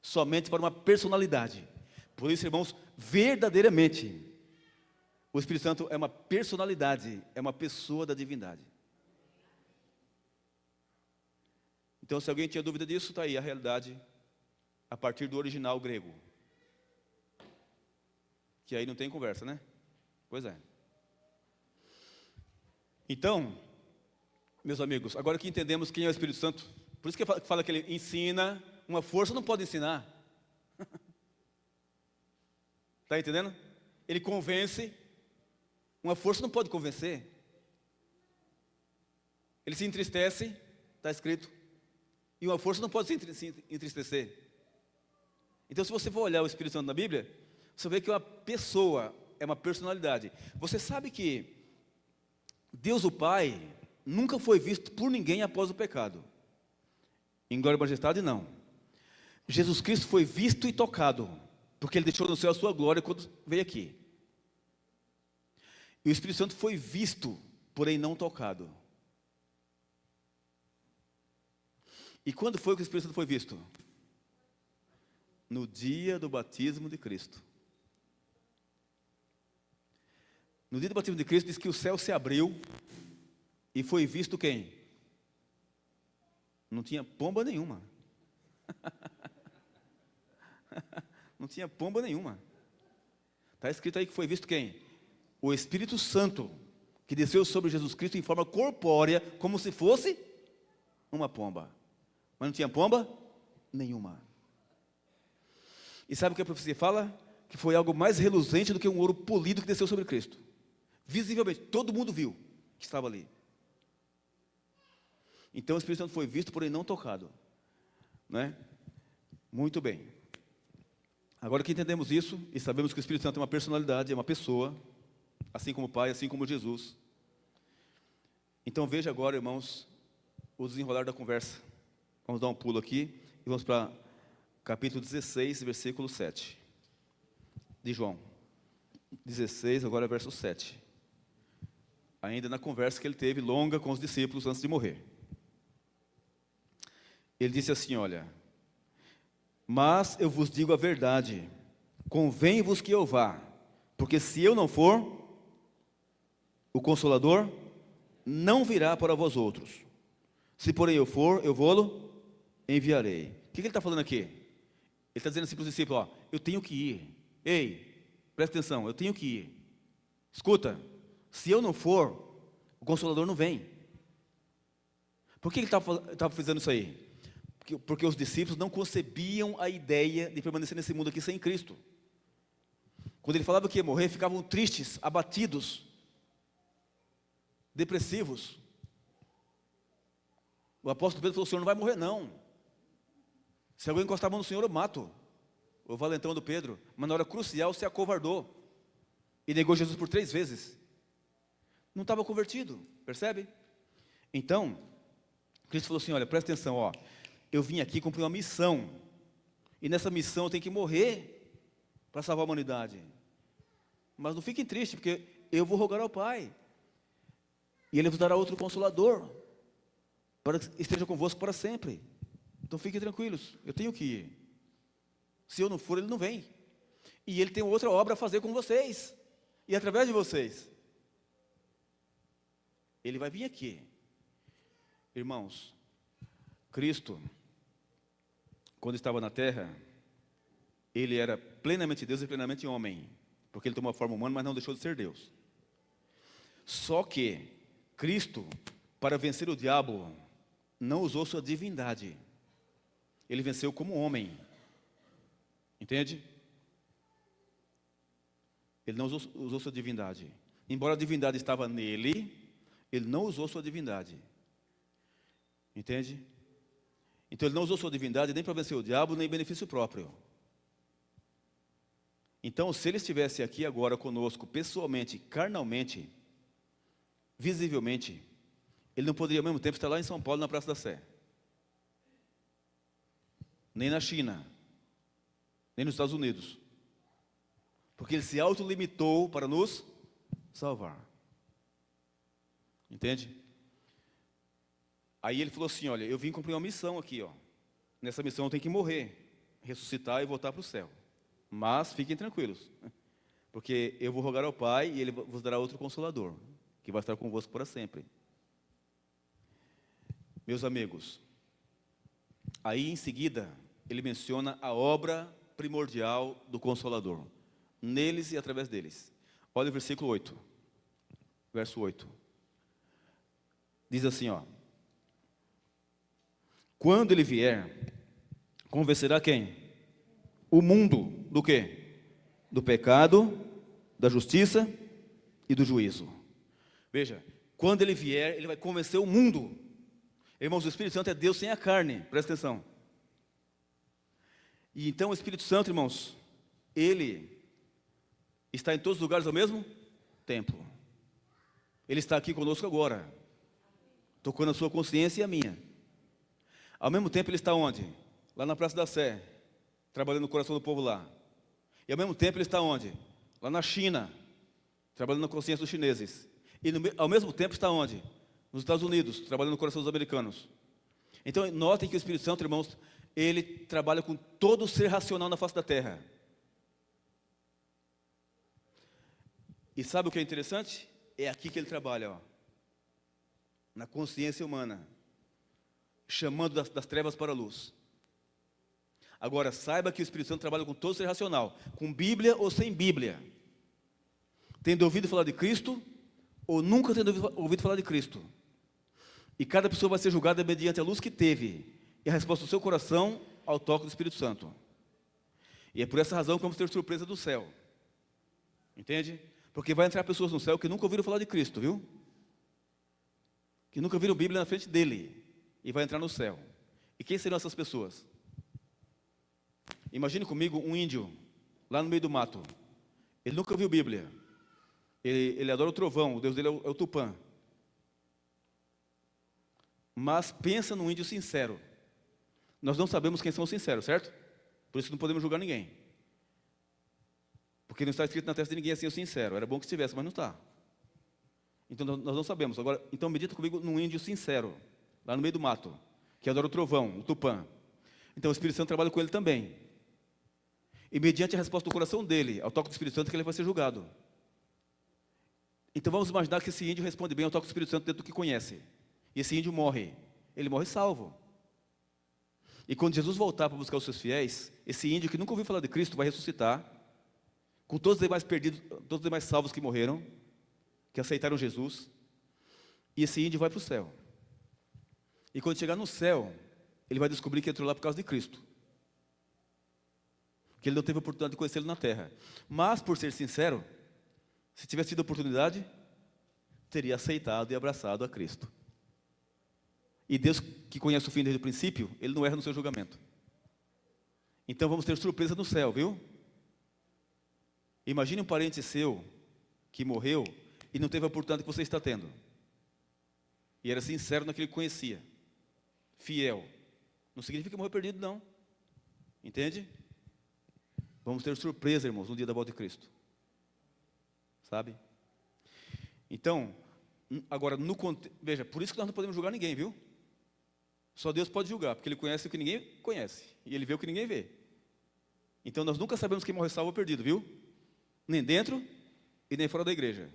somente para uma personalidade. Por isso, irmãos, verdadeiramente, o Espírito Santo é uma personalidade, é uma pessoa da divindade. Então, se alguém tinha dúvida disso, está aí a realidade a partir do original grego. Que aí não tem conversa, né? Pois é. Então, meus amigos, agora que entendemos quem é o Espírito Santo, por isso que fala que ele ensina, uma força não pode ensinar. Está entendendo? Ele convence, uma força não pode convencer. Ele se entristece, está escrito, e uma força não pode se entristecer. Então, se você for olhar o Espírito Santo na Bíblia, você vê que é uma pessoa, é uma personalidade. Você sabe que Deus o Pai nunca foi visto por ninguém após o pecado. Em glória e majestade, não. Jesus Cristo foi visto e tocado, porque Ele deixou no céu a sua glória quando veio aqui. E o Espírito Santo foi visto, porém não tocado. E quando foi que o Espírito Santo foi visto? No dia do batismo de Cristo. No dia do batismo de Cristo, diz que o céu se abriu e foi visto quem? Não tinha pomba nenhuma. Não tinha pomba nenhuma. Está escrito aí que foi visto quem? O Espírito Santo, que desceu sobre Jesus Cristo em forma corpórea, como se fosse uma pomba. Mas não tinha pomba nenhuma. E sabe o que a profecia fala? Que foi algo mais reluzente do que um ouro polido que desceu sobre Cristo. Visivelmente, todo mundo viu que estava ali. Então o Espírito Santo foi visto, porém não tocado. Né? Muito bem. Agora que entendemos isso, e sabemos que o Espírito Santo é uma personalidade, é uma pessoa, assim como o Pai, assim como Jesus. Então veja agora, irmãos, o desenrolar da conversa. Vamos dar um pulo aqui e vamos para capítulo 16, versículo 7. De João. 16, agora verso 7. Ainda na conversa que ele teve longa com os discípulos antes de morrer. Ele disse assim, olha: mas eu vos digo a verdade, convém-vos que eu vá, porque se eu não for, o Consolador não virá para vós outros. Se porém eu for, eu vou-lo enviarei. O que ele está falando aqui? Ele está dizendo assim para os discípulos, ó, eu tenho que ir. Ei, presta atenção, eu tenho que ir. Escuta, se eu não for, o Consolador não vem. Por que ele estava fazendo isso aí? Porque os discípulos não concebiam a ideia de permanecer nesse mundo aqui sem Cristo. Quando ele falava que ia morrer, ficavam tristes, abatidos, depressivos. O apóstolo Pedro falou, o Senhor não vai morrer não. Se alguém encostar a mão no Senhor, eu mato. O valentão do Pedro. Mas na hora crucial se acovardou. E negou Jesus por 3 vezes. Não estava convertido, percebe? Então, Cristo falou assim, olha, presta atenção, ó. Eu vim aqui cumprir uma missão. E nessa missão eu tenho que morrer para salvar a humanidade. Mas não fiquem tristes, porque eu vou rogar ao Pai. E Ele vos dará outro Consolador, para que esteja convosco para sempre. Então fiquem tranquilos, eu tenho que ir. Se eu não for, Ele não vem. E Ele tem outra obra a fazer com vocês, e através de vocês. Ele vai vir aqui. Irmãos, Cristo, quando estava na terra, Ele era plenamente Deus e plenamente homem, porque Ele tomou a forma humana, mas não deixou de ser Deus. Só que Cristo, para vencer o diabo, não usou sua divindade. Ele venceu como homem. Entende? Ele não usou sua divindade. Embora a divindade estava nele, Ele não usou sua divindade. Entende? Então Ele não usou sua divindade nem para vencer o diabo, nem em benefício próprio. Então, se Ele estivesse aqui agora conosco, pessoalmente, carnalmente, visivelmente, Ele não poderia ao mesmo tempo estar lá em São Paulo, na Praça da Sé, nem na China, nem nos Estados Unidos, porque Ele se autolimitou para nos salvar. Entende? Aí Ele falou assim, olha, eu vim cumprir uma missão aqui, ó. Nessa missão eu tenho que morrer, ressuscitar e voltar para o céu. Mas fiquem tranquilos, porque eu vou rogar ao Pai e Ele vos dará outro Consolador, que vai estar convosco para sempre. Meus amigos, aí em seguida, Ele menciona a obra primordial do Consolador, neles e através deles. Olha o versículo 8, verso 8. Diz assim, ó: quando Ele vier, convencerá quem? O mundo do quê? Do pecado, da justiça e do juízo. Veja, quando Ele vier, Ele vai convencer o mundo. Irmãos, o Espírito Santo é Deus sem a carne, presta atenção. E então o Espírito Santo, irmãos, Ele está em todos os lugares ao mesmo tempo. Ele está aqui conosco agora, tocando a sua consciência e a minha. Ao mesmo tempo Ele está onde? Lá na Praça da Sé, trabalhando no coração do povo lá. E ao mesmo tempo Ele está onde? Lá na China, trabalhando na consciência dos chineses. E ao mesmo tempo está onde? Nos Estados Unidos, trabalhando no coração dos americanos. Então notem que o Espírito Santo, irmãos, Ele trabalha com todo o ser racional na face da terra. E sabe o que é interessante? É aqui que Ele trabalha, ó, na consciência humana, chamando das trevas para a luz. Agora, saiba que o Espírito Santo trabalha com todo o ser racional, com Bíblia ou sem Bíblia, tendo ouvido falar de Cristo ou nunca tendo ouvido falar de Cristo. E cada pessoa vai ser julgada mediante a luz que teve e a resposta do seu coração ao toque do Espírito Santo. E é por essa razão que vamos ter surpresa do céu. Entende? Porque vai entrar pessoas no céu que nunca ouviram falar de Cristo, viu? Que nunca viram Bíblia na frente dele. E vai entrar no céu. E quem serão essas pessoas? Imagine comigo um índio, lá no meio do mato. Ele nunca viu Bíblia. Ele adora o trovão, o Deus dele é o Tupã. Mas pensa num índio sincero. Nós não sabemos quem são os sinceros, certo? Por isso não podemos julgar ninguém. Porque não está escrito na testa de ninguém assim o sincero. Era bom que estivesse, mas não está. Então nós não sabemos. Agora, então medita comigo num índio sincero, lá no meio do mato, que adora o trovão, o Tupã. Então o Espírito Santo trabalha com ele também. E mediante a resposta do coração dele, ao toque do Espírito Santo, que ele vai ser julgado. Então vamos imaginar que esse índio responde bem ao toque do Espírito Santo dentro do que conhece. E esse índio morre. Ele morre salvo. E quando Jesus voltar para buscar os seus fiéis, esse índio que nunca ouviu falar de Cristo vai ressuscitar, com todos os demais perdidos, todos os demais salvos que morreram, que aceitaram Jesus. E esse índio vai para o céu. E quando chegar no céu, ele vai descobrir que entrou lá por causa de Cristo. Que ele não teve a oportunidade de conhecê-lo na terra. Mas, por ser sincero, se tivesse tido a oportunidade, teria aceitado e abraçado a Cristo. E Deus, que conhece o fim desde o princípio, Ele não erra no seu julgamento. Então vamos ter surpresa no céu, viu? Imagine um parente seu que morreu e não teve a oportunidade que você está tendo. E era sincero naquilo que conhecia. Fiel. Não significa morrer perdido, não. Entende? Vamos ter surpresa, irmãos, no dia da volta de Cristo. Sabe? Então, Agora, veja, por isso que nós não podemos julgar ninguém, viu? Só Deus pode julgar, porque Ele conhece o que ninguém conhece, e Ele vê o que ninguém vê. Então, nós nunca sabemos quem morreu salvo ou perdido, viu? Nem dentro e nem fora da igreja.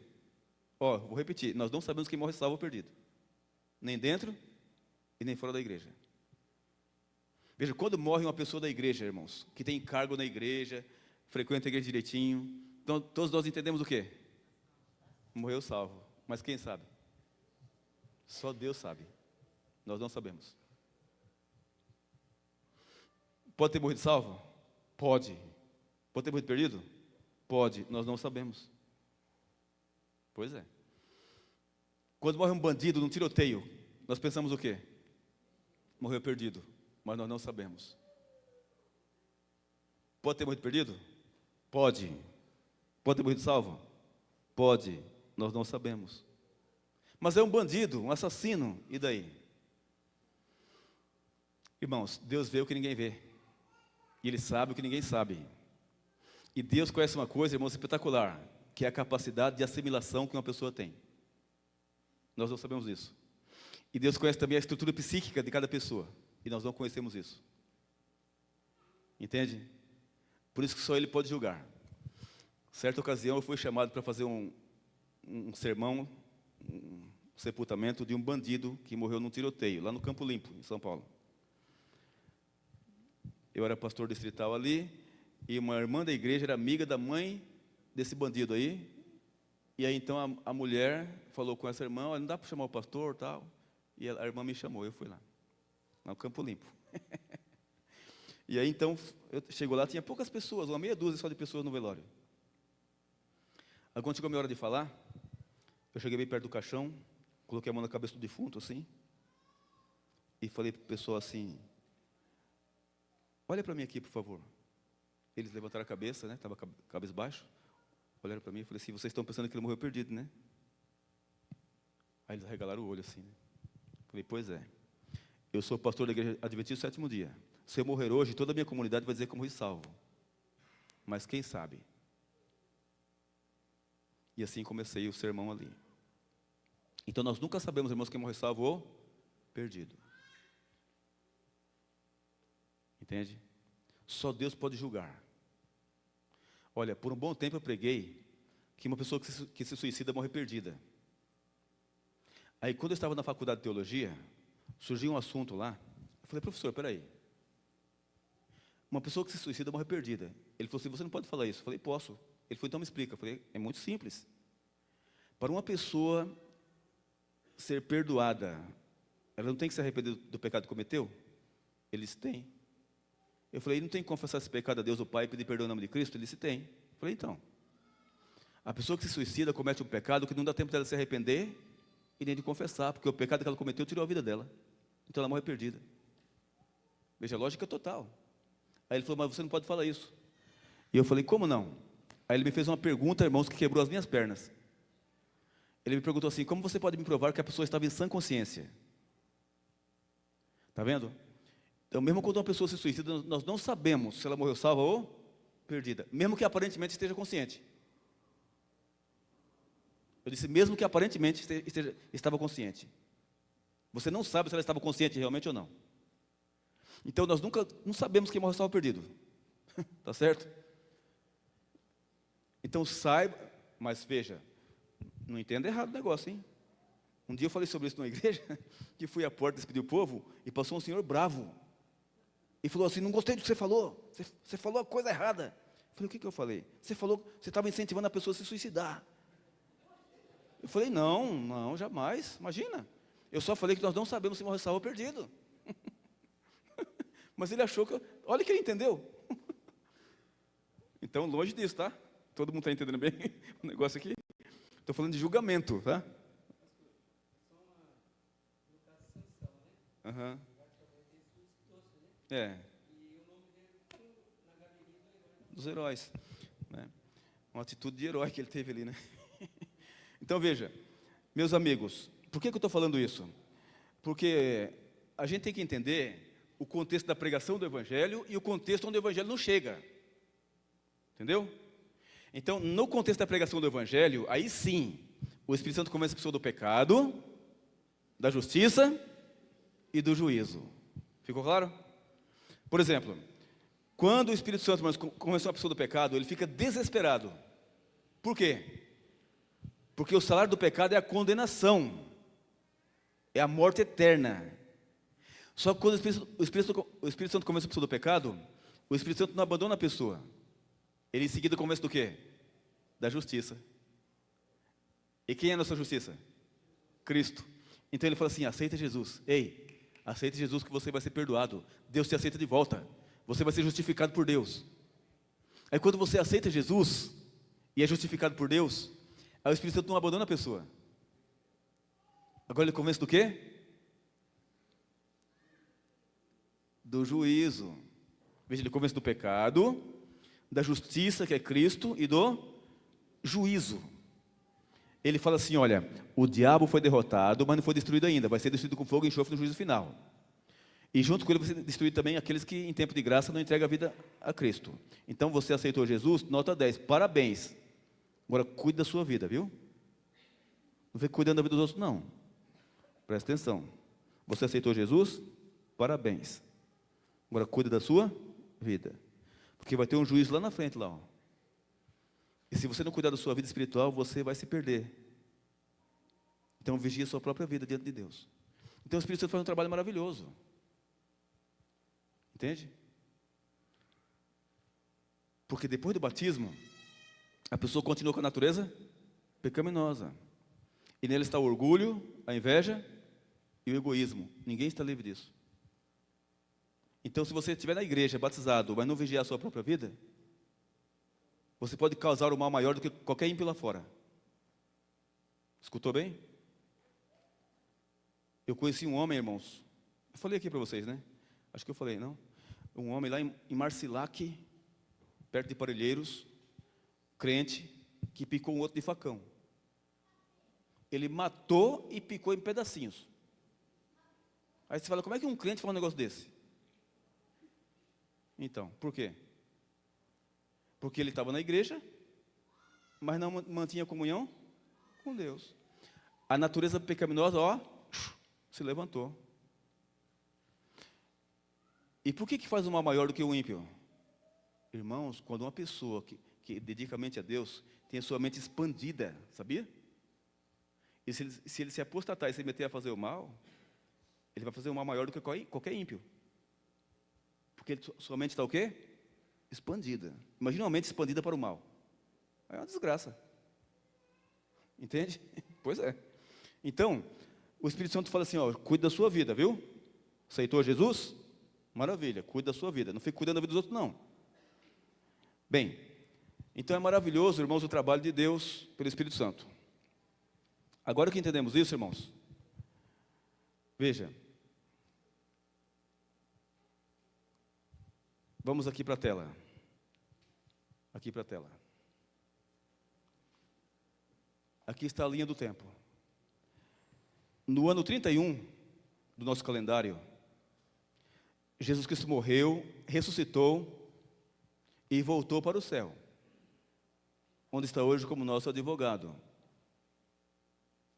Ó, vou repetir, nós não sabemos quem morre salvo ou perdido. Nem dentro e nem fora da igreja. Veja, quando morre uma pessoa da igreja, irmãos, que tem cargo na igreja, frequenta a igreja direitinho, então todos nós entendemos o quê? Morreu salvo. Mas quem sabe? Só Deus sabe. Nós não sabemos. Pode ter morrido salvo? Pode. Pode ter morrido perdido? Pode. Nós não sabemos. Pois é. Quando morre um bandido num tiroteio, nós pensamos o quê? Morreu perdido. Mas nós não sabemos. Pode ter morrido perdido? Pode. Pode ter morrido salvo? Pode. Nós não sabemos. Mas é um bandido, um assassino, e daí? Irmãos, Deus vê o que ninguém vê. E Ele sabe o que ninguém sabe. E Deus conhece uma coisa, irmãos, espetacular, que é a capacidade de assimilação que uma pessoa tem. Nós não sabemos isso. E Deus conhece também a estrutura psíquica de cada pessoa. E nós não conhecemos isso. Entende? Por isso que só Ele pode julgar. Certa ocasião eu fui chamado para fazer um sermão, um sepultamento de um bandido que morreu num tiroteio, lá no Campo Limpo, em São Paulo. Eu era pastor distrital ali, e uma irmã da igreja era amiga da mãe desse bandido aí. E aí então a mulher falou com essa irmã, olha, não dá para chamar o pastor, tal. E a irmã me chamou, eu fui lá no Campo Limpo. E aí então, chegou lá, tinha poucas pessoas, uma meia dúzia só de pessoas no velório. Aí quando chegou a minha hora de falar, eu cheguei bem perto do caixão, coloquei a mão na cabeça do defunto, assim, e falei para o pessoal assim, olha para mim aqui, por favor. Eles levantaram a cabeça, né, estava cabisbaixo, olharam para mim e falei assim, vocês estão pensando que ele morreu perdido, né? Aí eles arregalaram o olho assim, né? Falei, pois é. Eu sou pastor da igreja Adventista do 7º dia. Se eu morrer hoje, toda a minha comunidade vai dizer que eu morri salvo. Mas quem sabe? E assim comecei o sermão ali. Então nós nunca sabemos, irmãos, quem morre salvo ou perdido. Entende? Só Deus pode julgar. Olha, por um bom tempo eu preguei que uma pessoa que se suicida morre perdida. Aí quando eu estava na faculdade de teologia, surgiu um assunto lá. Eu falei, professor, espera aí. Uma pessoa que se suicida morre perdida. Ele falou assim, você não pode falar isso. Eu falei, posso. Ele falou, então me explica. Eu falei, é muito simples. Para uma pessoa ser perdoada, ela não tem que se arrepender do pecado que cometeu? Eles têm. Eu falei, não tem que confessar esse pecado a Deus, o Pai, e pedir perdão em nome de Cristo? Ele disse, tem. Eu falei, então. A pessoa que se suicida comete um pecado que não dá tempo dela se arrepender e nem de confessar, porque o pecado que ela cometeu tirou a vida dela. Então ela morre perdida. Veja, a lógica total. Aí ele falou, mas você não pode falar isso. E eu falei, como não? Aí ele me fez uma pergunta, irmãos, que quebrou as minhas pernas. Ele me perguntou assim, como você pode me provar que a pessoa estava em sã consciência? Está vendo? Então, mesmo quando uma pessoa se suicida, nós não sabemos se ela morreu salva ou perdida. Mesmo que aparentemente esteja consciente. Eu disse, mesmo que aparentemente estava consciente. Você não sabe se ela estava consciente realmente ou não. Então, nós nunca não sabemos quem morreu salvo ou perdido. Tá certo? Então, saiba, mas veja, não entenda errado o negócio, hein? Um dia eu falei sobre isso numa igreja, que fui à porta despedir o povo, e passou um senhor bravo. E falou assim, não gostei do que você falou. Você falou a coisa errada. Eu falei, o que eu falei? Você falou, você estava incentivando a pessoa a se suicidar. Eu falei, não, jamais, imagina. Eu só falei que nós não sabemos se morreu salvo ou perdido. Mas ele achou que, olha que ele entendeu. Então, longe disso, tá? Todo mundo está entendendo bem o negócio aqui? Estou falando de julgamento, tá? Uhum. É. Dos heróis. Né? Uma atitude de herói que ele teve ali, né? Então veja, meus amigos, por que eu estou falando isso? Porque a gente tem que entender o contexto da pregação do Evangelho e o contexto onde o Evangelho não chega. Entendeu? Então, no contexto da pregação do Evangelho, aí sim, O Espírito Santo convence a pessoa do pecado, da justiça e do juízo. Ficou claro? Por exemplo, quando o Espírito Santo convence uma pessoa do pecado, ele fica desesperado. Por quê? Porque o salário do pecado é a condenação, é a morte eterna. Só que quando o Espírito Santo convence a pessoa do pecado, o Espírito Santo não abandona a pessoa. Ele em seguida convence do quê? Da justiça. E quem é a nossa justiça? Cristo. Então ele fala assim: aceita Jesus. Ei, aceita Jesus que você vai ser perdoado. Deus te aceita de volta. Você vai ser justificado por Deus. Aí quando você aceita Jesus e é justificado por Deus, aí o Espírito Santo não abandona a pessoa. Agora ele convence do quê? Do juízo. Veja, ele convence do pecado, da justiça, que é Cristo, e do juízo. Ele fala assim: olha, o diabo foi derrotado, mas não foi destruído ainda. Vai ser destruído com fogo e enxofre no juízo final. E junto com ele vai ser destruído também aqueles que em tempo de graça não entregam a vida a Cristo. Então você aceitou Jesus, nota 10, parabéns. Agora cuide da sua vida, viu? Não fique cuidando da vida dos outros, não. Presta atenção. Você aceitou Jesus? Parabéns. Agora cuide da sua vida. Porque vai ter um juízo lá na frente, lá, ó. E se você não cuidar da sua vida espiritual, você vai se perder. Então vigie a sua própria vida diante de Deus. Então o Espírito Santo faz um trabalho maravilhoso. Entende? Porque depois do batismo, a pessoa continua com a natureza pecaminosa. E nele está o orgulho, a inveja e o egoísmo. Ninguém está livre disso. Então, se você estiver na igreja batizado, mas não vigiar a sua própria vida, você pode causar um mal maior do que qualquer ímpio lá fora. Escutou bem? Eu conheci um homem, irmãos. Eu falei aqui para vocês, né? Acho que eu falei, não? Um homem lá em Marcilac, perto de Parelheiros, crente, que picou um outro de facão. Ele matou e picou em pedacinhos. Aí você fala: como é que um crente fala um negócio desse? Então, por quê? Porque ele estava na igreja, mas não mantinha comunhão com Deus. A natureza pecaminosa, ó, se levantou. E por que faz um mal maior do que o ímpio? Irmãos, quando uma pessoa que dedica a mente a Deus, tem a sua mente expandida, sabia? E se ele se apostatar e se meter a fazer o mal, ele vai fazer um mal maior do que qualquer ímpio. Porque sua mente está o quê? Expandida. Imagina uma mente expandida para o mal. É uma desgraça. Entende? Pois é. Então, o Espírito Santo fala assim: ó, cuide da sua vida, viu? Aceitou Jesus? Maravilha, cuide da sua vida. Não fique cuidando da vida dos outros, não. Bem, então é maravilhoso, irmãos, o trabalho de Deus pelo Espírito Santo. Agora que entendemos isso, irmãos, veja. Vamos aqui para a tela. Aqui para a tela. Aqui está a linha do tempo. No ano 31 do nosso calendário, Jesus Cristo morreu, ressuscitou e voltou para o céu, onde está hoje como nosso advogado,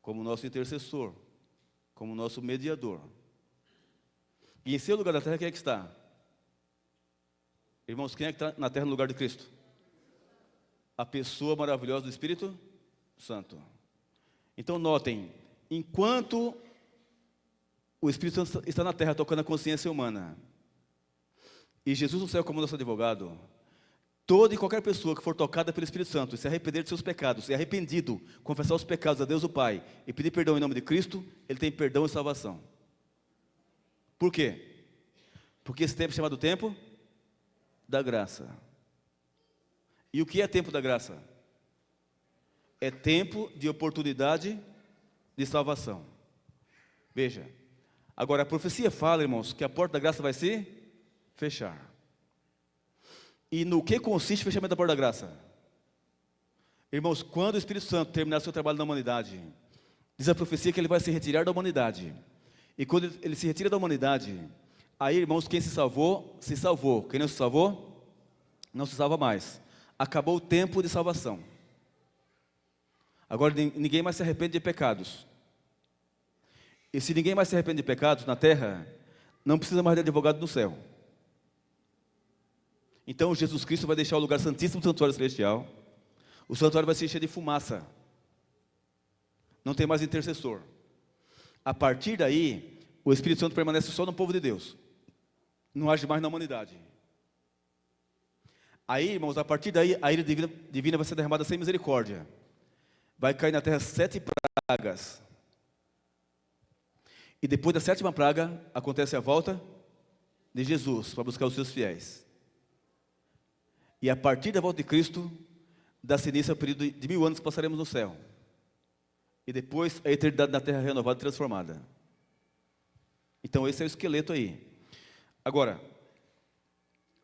como nosso intercessor, como nosso mediador. E em seu lugar da terra, quem é que está? Irmãos, quem é que está na terra no lugar de Cristo? A pessoa maravilhosa do Espírito Santo. Então notem, enquanto o Espírito Santo está na terra tocando a consciência humana, e Jesus no céu como nosso advogado, toda e qualquer pessoa que for tocada pelo Espírito Santo, se arrepender de seus pecados, se arrependido, confessar os pecados a Deus o Pai, e pedir perdão em nome de Cristo, ele tem perdão e salvação. Por quê? Porque esse tempo é chamado tempo da graça. E o que é tempo da graça? É tempo de oportunidade de salvação. Veja, agora a profecia fala, irmãos, que a porta da graça vai se fechar. E no que consiste o fechamento da porta da graça? Irmãos, quando o Espírito Santo terminar seu trabalho na humanidade, diz a profecia que ele vai se retirar da humanidade. E quando ele se retira da humanidade, aí, irmãos, quem se salvou, se salvou. Quem não se salvou, não se salva mais. Acabou o tempo de salvação. Agora, ninguém mais se arrepende de pecados. E se ninguém mais se arrepende de pecados na terra, não precisa mais de advogado no céu. Então, Jesus Cristo vai deixar o lugar santíssimo do santuário celestial. O santuário vai se encher de fumaça. Não tem mais intercessor. A partir daí, o Espírito Santo permanece só no povo de Deus. Não age mais na humanidade. Aí, irmãos, a partir daí, a ira divina vai ser derramada sem misericórdia. Vai cair na terra 7 pragas. E depois da 7ª praga, acontece a volta de Jesus para buscar os seus fiéis. E a partir da volta de Cristo, dá-se início ao período de 1000 anos que passaremos no céu. E depois a eternidade na terra renovada e transformada. Então esse é o esqueleto aí. Agora,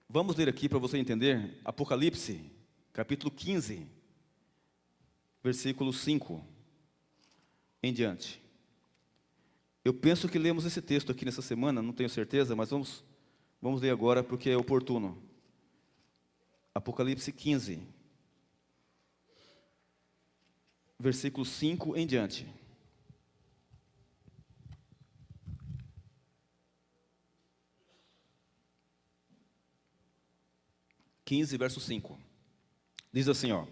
vamos ler aqui para você entender, Apocalipse, capítulo 15, versículo 5 em diante. Eu penso que lemos esse texto aqui nessa semana, não tenho certeza, mas vamos ler agora porque é oportuno. Apocalipse 15, versículo 5 em diante. Verso 5. Diz assim, ó.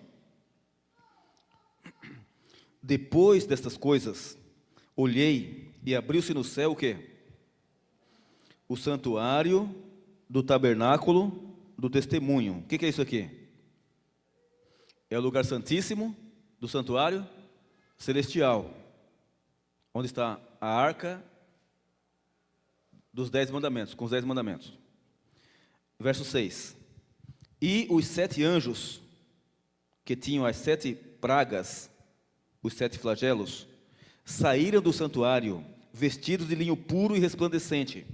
Depois destas coisas, olhei e abriu-se no céu o quê? O santuário do tabernáculo do testemunho. O que é isso aqui? É o lugar santíssimo do santuário celestial, onde está a arca dos 10 mandamentos, com os 10 mandamentos. Verso 6. E os 7 anjos, que tinham as 7 pragas, os 7 flagelos, saíram do santuário, vestidos de linho puro e resplandecente,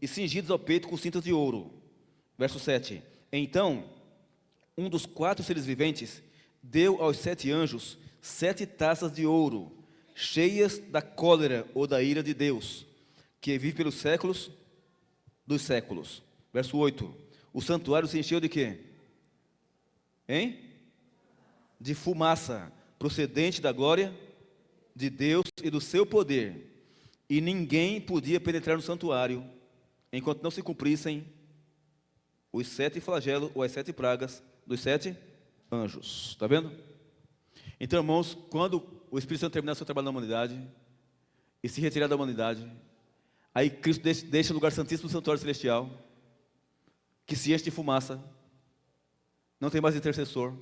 e cingidos ao peito com cintas de ouro. Verso 7. Então, um dos 4 seres viventes deu aos 7 anjos 7 taças de ouro, cheias da cólera ou da ira de Deus, que vive pelos séculos dos séculos. Verso 8. O santuário se encheu de quê? De fumaça, procedente da glória de Deus e do seu poder. E ninguém podia penetrar no santuário, enquanto não se cumprissem os 7 flagelos, ou as 7 pragas dos 7 anjos. Está vendo? Então, irmãos, quando o Espírito Santo terminar o seu trabalho na humanidade, e se retirar da humanidade, aí Cristo deixa o lugar santíssimo do santuário celestial, que se enche de fumaça, não tem mais intercessor,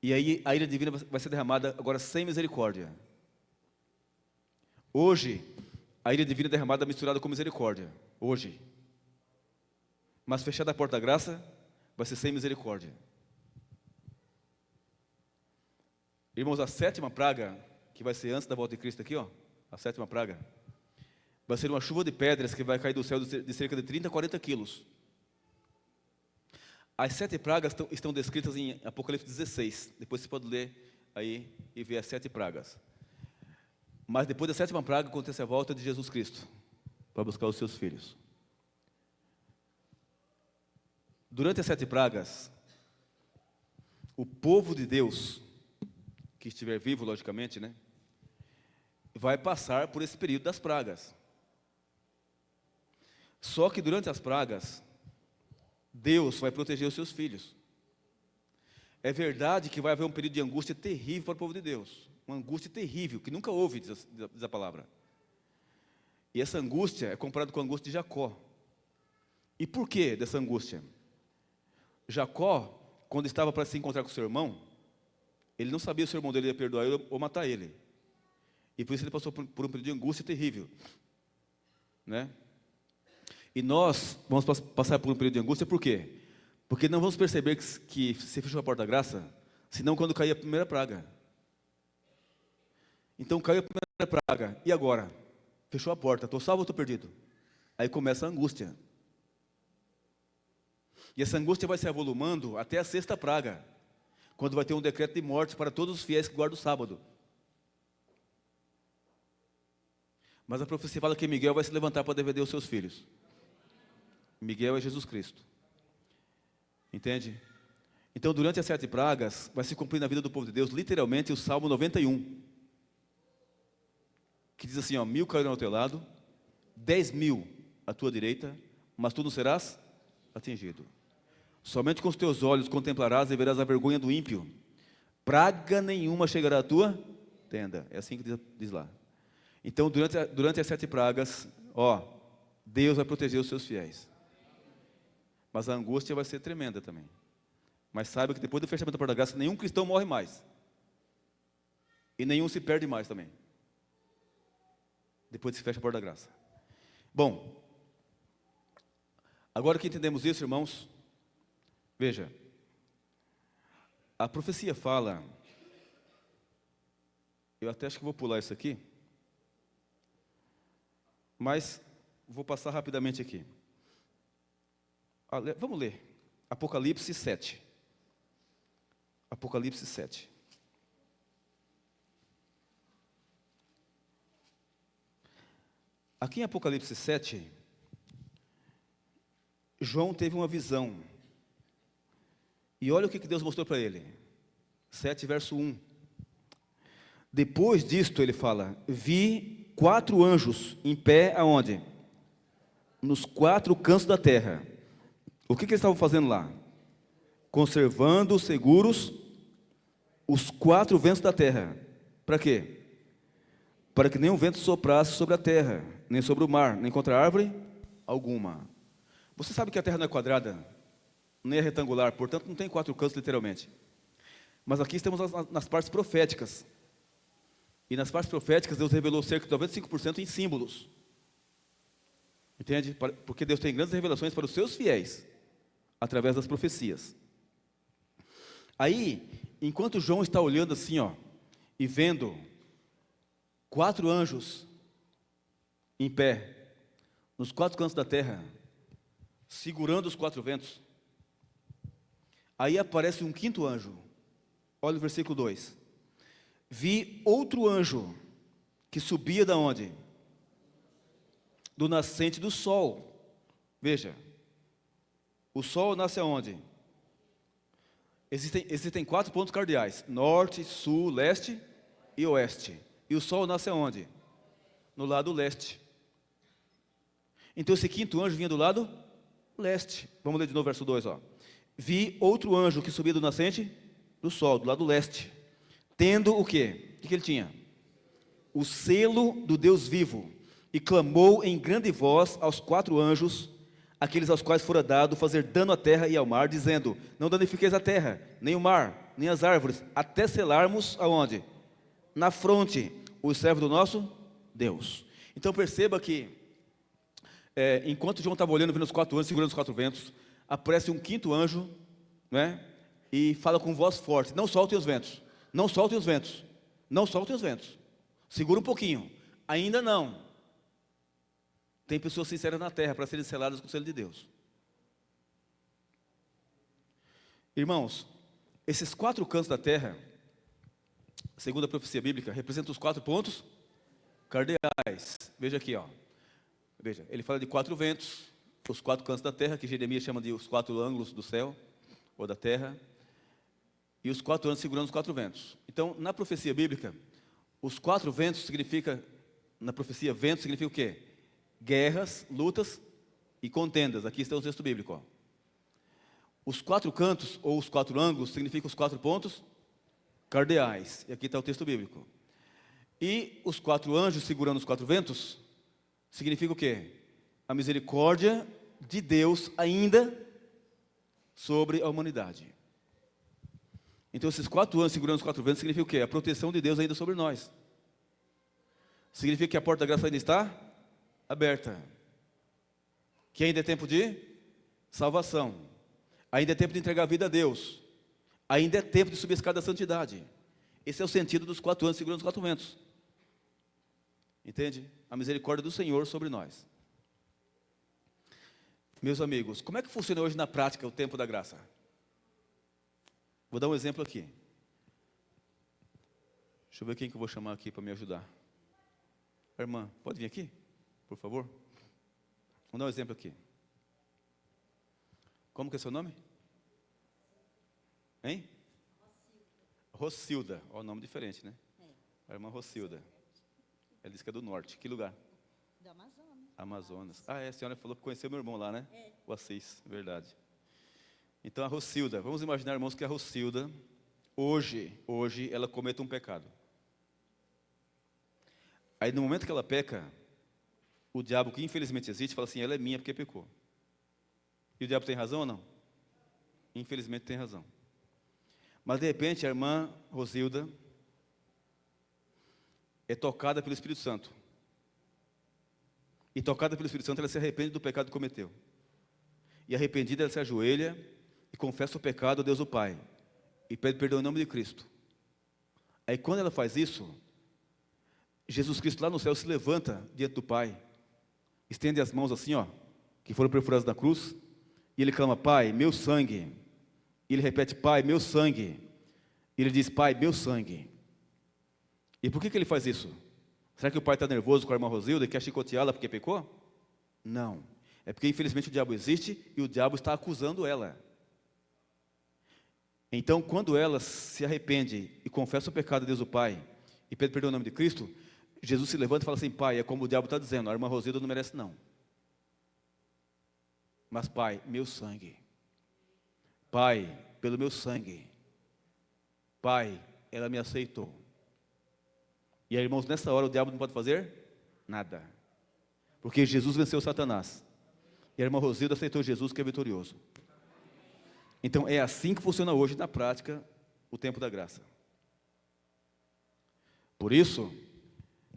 e aí a ira divina vai ser derramada agora sem misericórdia. Hoje, a ira divina é derramada misturada com misericórdia, hoje. Mas fechada a porta da graça, vai ser sem misericórdia. Irmãos, a 7ª praga, que vai ser antes da volta de Cristo aqui, ó, a 7ª praga, vai ser uma chuva de pedras que vai cair do céu de cerca de 30 a 40 quilos. As 7 pragas estão descritas em Apocalipse 16. Depois você pode ler aí e ver as 7 pragas. Mas depois da 7ª praga acontece a volta de Jesus Cristo para buscar os seus filhos. Durante as 7 pragas, o povo de Deus, que estiver vivo, logicamente, né, vai passar por esse período das pragas. Só que durante as pragas, Deus vai proteger os seus filhos. É verdade que vai haver um período de angústia terrível para o povo de Deus. Uma angústia terrível, que nunca houve, diz a palavra. E essa angústia é comparada com a angústia de Jacó. E por que dessa angústia? Jacó, quando estava para se encontrar com seu irmão, ele não sabia se o irmão dele ia perdoar ele ou matar ele. E por isso ele passou por um período de angústia terrível, né? E nós vamos passar por um período de angústia, por quê? Porque não vamos perceber que se fechou a porta da graça, senão quando cair a primeira praga. Então caiu a primeira praga, e agora? Fechou a porta, estou salvo ou estou perdido? Aí começa a angústia. E essa angústia vai se avolumando até a 6ª praga, quando vai ter um decreto de morte para todos os fiéis que guardam o sábado. Mas a profecia fala que Miguel vai se levantar para defender os seus filhos. Miguel é Jesus Cristo. Entende? Então, durante as 7 pragas, vai se cumprir na vida do povo de Deus, literalmente, o Salmo 91, que diz assim, ó, 1000 cairão ao teu lado, 10.000 à tua direita, mas tu não serás atingido. Somente com os teus olhos contemplarás e verás a vergonha do ímpio. Praga nenhuma chegará à tua tenda. É assim que diz lá. Então, durante as 7 pragas, ó, Deus vai proteger os seus fiéis. Mas a angústia vai ser tremenda também. Mas saiba que depois do fechamento da porta da graça, nenhum cristão morre mais. E nenhum se perde mais também. Depois que se fecha a porta da graça. Bom, agora que entendemos isso, irmãos, veja, a profecia fala, eu até acho que vou pular isso aqui, mas vou passar rapidamente aqui. Vamos ler, Apocalipse 7. Apocalipse 7. Aqui em Apocalipse 7, João teve uma visão. E olha o que Deus mostrou para ele. 7, verso 1. Depois disto, ele fala, vi 4 anjos em pé aonde? Nos 4 cantos da terra. O que eles estavam fazendo lá? Conservando seguros os 4 ventos da terra. Para quê? Para que nenhum vento soprasse sobre a terra, nem sobre o mar, nem contra árvore alguma. Você sabe que a terra não é quadrada, nem é retangular, portanto não tem 4 cantos literalmente. Mas aqui estamos nas partes proféticas. E nas partes proféticas Deus revelou cerca de 95% em símbolos. Entende? Porque Deus tem grandes revelações para os seus fiéis, através das profecias. Aí, enquanto João está olhando assim, ó, e vendo 4 anjos em pé, nos 4 cantos da terra, segurando os 4 ventos, aí aparece um 5º anjo. Olha o versículo 2. Vi outro anjo, que subia da onde? Do nascente do sol. Veja, o sol nasce aonde? Existem 4 pontos cardeais: norte, sul, leste e oeste. E o sol nasce aonde? No lado leste. Então esse 5º anjo vinha do lado leste. Vamos ler de novo o verso 2, ó. Vi outro anjo que subia do nascente do sol, do lado leste, tendo o quê? O que ele tinha? O selo do Deus vivo, e clamou em grande voz aos 4 anjos, aqueles aos quais fora dado fazer dano à terra e ao mar, dizendo: não danifiqueis a terra, nem o mar, nem as árvores, até selarmos aonde? Na fronte, os servos do nosso Deus. Então perceba que, enquanto João estava olhando, vendo os 4 anjos, segurando os 4 ventos, aparece um 5º anjo, né? E fala com voz forte: não soltem os ventos, não soltem os ventos, não soltem os ventos. Segura um pouquinho, ainda não. Tem pessoas sinceras na terra para serem seladas com o selo de Deus. Irmãos, esses 4 cantos da terra, segundo a profecia bíblica, representam os 4 pontos cardeais. Veja aqui, ó. Veja, ele fala de 4 ventos, os 4 cantos da terra, que Jeremias chama de os 4 ângulos do céu, ou da terra, e os 4 anjos segurando os 4 ventos. Então, na profecia bíblica, os 4 ventos significa, na profecia, vento significa o quê? Guerras, lutas e contendas. Aqui está o texto bíblico, ó. Os 4 cantos, ou os 4 ângulos, significam os 4 pontos cardeais. E aqui está o texto bíblico. E os 4 anjos segurando os 4 ventos, significa o quê? A misericórdia de Deus ainda sobre a humanidade. Então esses 4 anjos segurando os 4 ventos, significa o quê? A proteção de Deus ainda sobre nós. Significa que a porta da graça ainda está aberta. Que ainda é tempo de salvação. Ainda é tempo de entregar a vida a Deus. Ainda é tempo de subir a escada da santidade. Esse é o sentido dos 4 anjos segurando os 4 ventos. Entende? A misericórdia do Senhor sobre nós. Meus amigos, como é que funciona hoje na prática o tempo da graça? Vou dar um exemplo aqui. Deixa eu ver quem que eu vou chamar aqui para me ajudar. A irmã, pode vir aqui, por favor? Vou dar um exemplo aqui. Como que é seu nome? Hein? Rocilda. Olha o nome diferente, né? A irmã Rocilda. Ela disse que é do norte. Que lugar? Do Amazonas. Amazonas. Ah, a senhora falou que conheceu meu irmão lá, né? O Assis, verdade. Então, a Rocilda. Vamos imaginar, irmãos, que a Rocilda, hoje, ela cometa um pecado. Aí, no momento que ela peca, o diabo, que infelizmente existe, fala assim, ela é minha porque pecou. E o diabo tem razão ou não? Infelizmente tem razão. Mas, de repente, a irmã Rosilda é tocada pelo Espírito Santo. E tocada pelo Espírito Santo, ela se arrepende do pecado que cometeu. E arrependida, ela se ajoelha e confessa o pecado a Deus o Pai. E pede perdão em nome de Cristo. Aí, quando ela faz isso, Jesus Cristo lá no céu se levanta diante do Pai, estende as mãos assim, ó, que foram perfuradas na cruz, e ele clama, Pai, meu sangue. E ele repete, Pai, meu sangue. E ele diz, Pai, meu sangue. E por que ele faz isso? Será que o pai está nervoso com a irmã Rosilda e quer chicoteá-la porque pecou? Não. É porque infelizmente o diabo existe e o diabo está acusando ela. Então, quando ela se arrepende e confessa o pecado a Deus o Pai e pede perdão em nome de Cristo, Jesus se levanta e fala assim, Pai, é como o diabo está dizendo, a irmã Rosilda não merece não. Mas Pai, meu sangue. Pai, pelo meu sangue. Pai, ela me aceitou. E aí, irmãos, nessa hora o diabo não pode fazer nada. Porque Jesus venceu Satanás. E a irmã Rosilda aceitou Jesus, que é vitorioso. Então, é assim que funciona hoje, na prática, o tempo da graça. Por isso,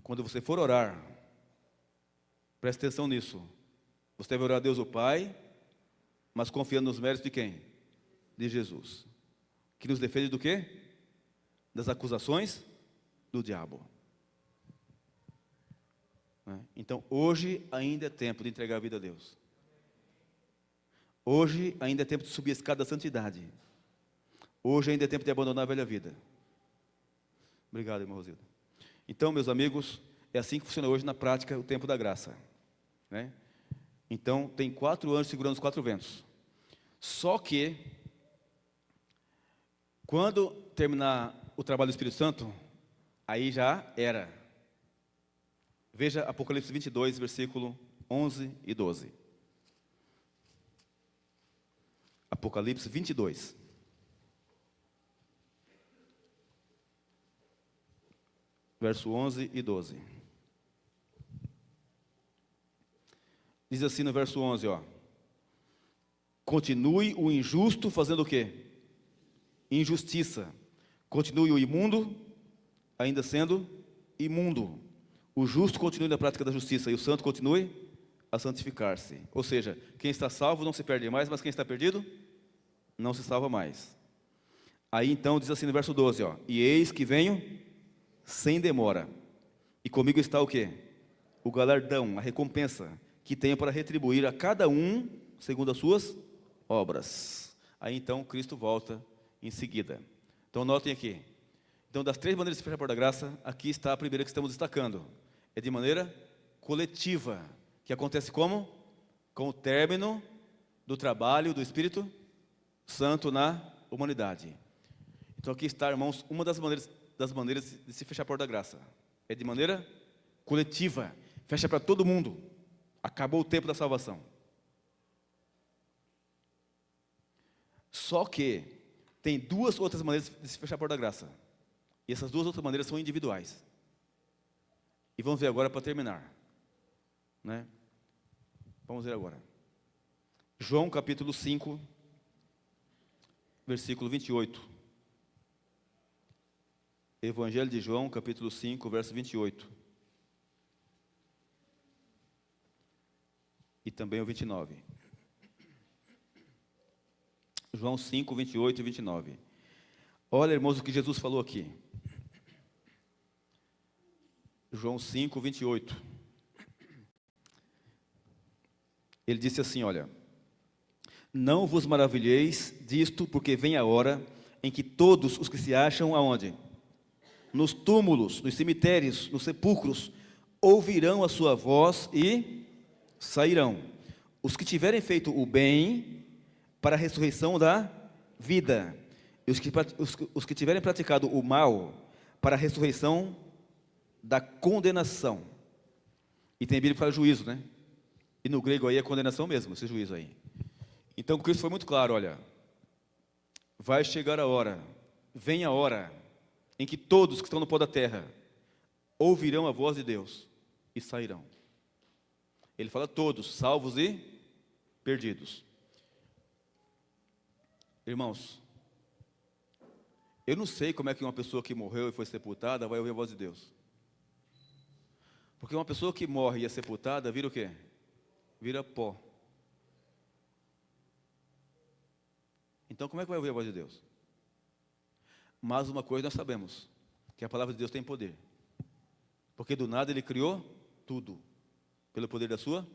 quando você for orar, preste atenção nisso. Você deve orar a Deus o Pai, mas confiando nos méritos de quem? De Jesus. Que nos defende do quê? Das acusações do diabo. Então, hoje ainda é tempo de entregar a vida a Deus. Hoje ainda é tempo de subir a escada da santidade. Hoje ainda é tempo de abandonar a velha vida. Obrigado, irmão Rosilda. Então, meus amigos, é assim que funciona hoje na prática o tempo da graça. Né? Então, tem 4 anjos segurando os 4 ventos. Só que, quando terminar o trabalho do Espírito Santo, aí já era. Veja Apocalipse 22, versículo 11 e 12. Apocalipse 22. Verso 11 e 12. Diz assim no verso 11, ó. Continue o injusto fazendo o quê? Injustiça. Continue o imundo, ainda sendo imundo. O justo continue na prática da justiça e o santo continue a santificar-se. Ou seja, quem está salvo não se perde mais, mas quem está perdido não se salva mais. Aí então diz assim no verso 12, ó. E eis que venho sem demora. E comigo está o quê? O galardão, a recompensa que tenho para retribuir a cada um segundo as suas obras. Aí então Cristo volta em seguida. Então notem aqui. Então, das 3 maneiras de fechar a porta da graça, aqui está a primeira que estamos destacando. É de maneira coletiva, que acontece como? Com o término do trabalho do Espírito Santo na humanidade. Então, aqui está, irmãos, uma das maneiras de se fechar a porta da graça. É de maneira coletiva, fecha para todo mundo. Acabou o tempo da salvação. Só que tem 2 outras maneiras de se fechar a porta da graça. E essas 2 outras maneiras são individuais. E vamos ver agora para terminar. Né? Vamos ver agora. João capítulo 5, versículo 28. Evangelho de João, capítulo 5, verso 28. E também o 29. João 5, 28 e 29. Olha, irmãos, o que Jesus falou aqui. João 5, 28. Ele disse assim, olha. Não vos maravilheis disto, porque vem a hora em que todos os que se acham aonde? Nos túmulos, nos cemitérios, nos sepulcros, ouvirão a sua voz e sairão. Os que tiverem feito o bem para a ressurreição da vida, os que tiverem praticado o mal para a ressurreição da condenação. E tem a Bíblia que fala juízo, né? E no grego aí é condenação mesmo, esse juízo aí. Então Cristo foi muito claro, olha, vai chegar a hora, vem a hora, em que todos que estão no pó da terra ouvirão a voz de Deus e sairão. Ele fala todos, salvos e perdidos. Irmãos, eu não sei como é que uma pessoa que morreu e foi sepultada vai ouvir a voz de Deus. Porque uma pessoa que morre e é sepultada vira o quê? Vira pó. Então como é que vai ouvir a voz de Deus? Mas uma coisa nós sabemos, que a palavra de Deus tem poder. Porque do nada Ele criou tudo, pelo poder da sua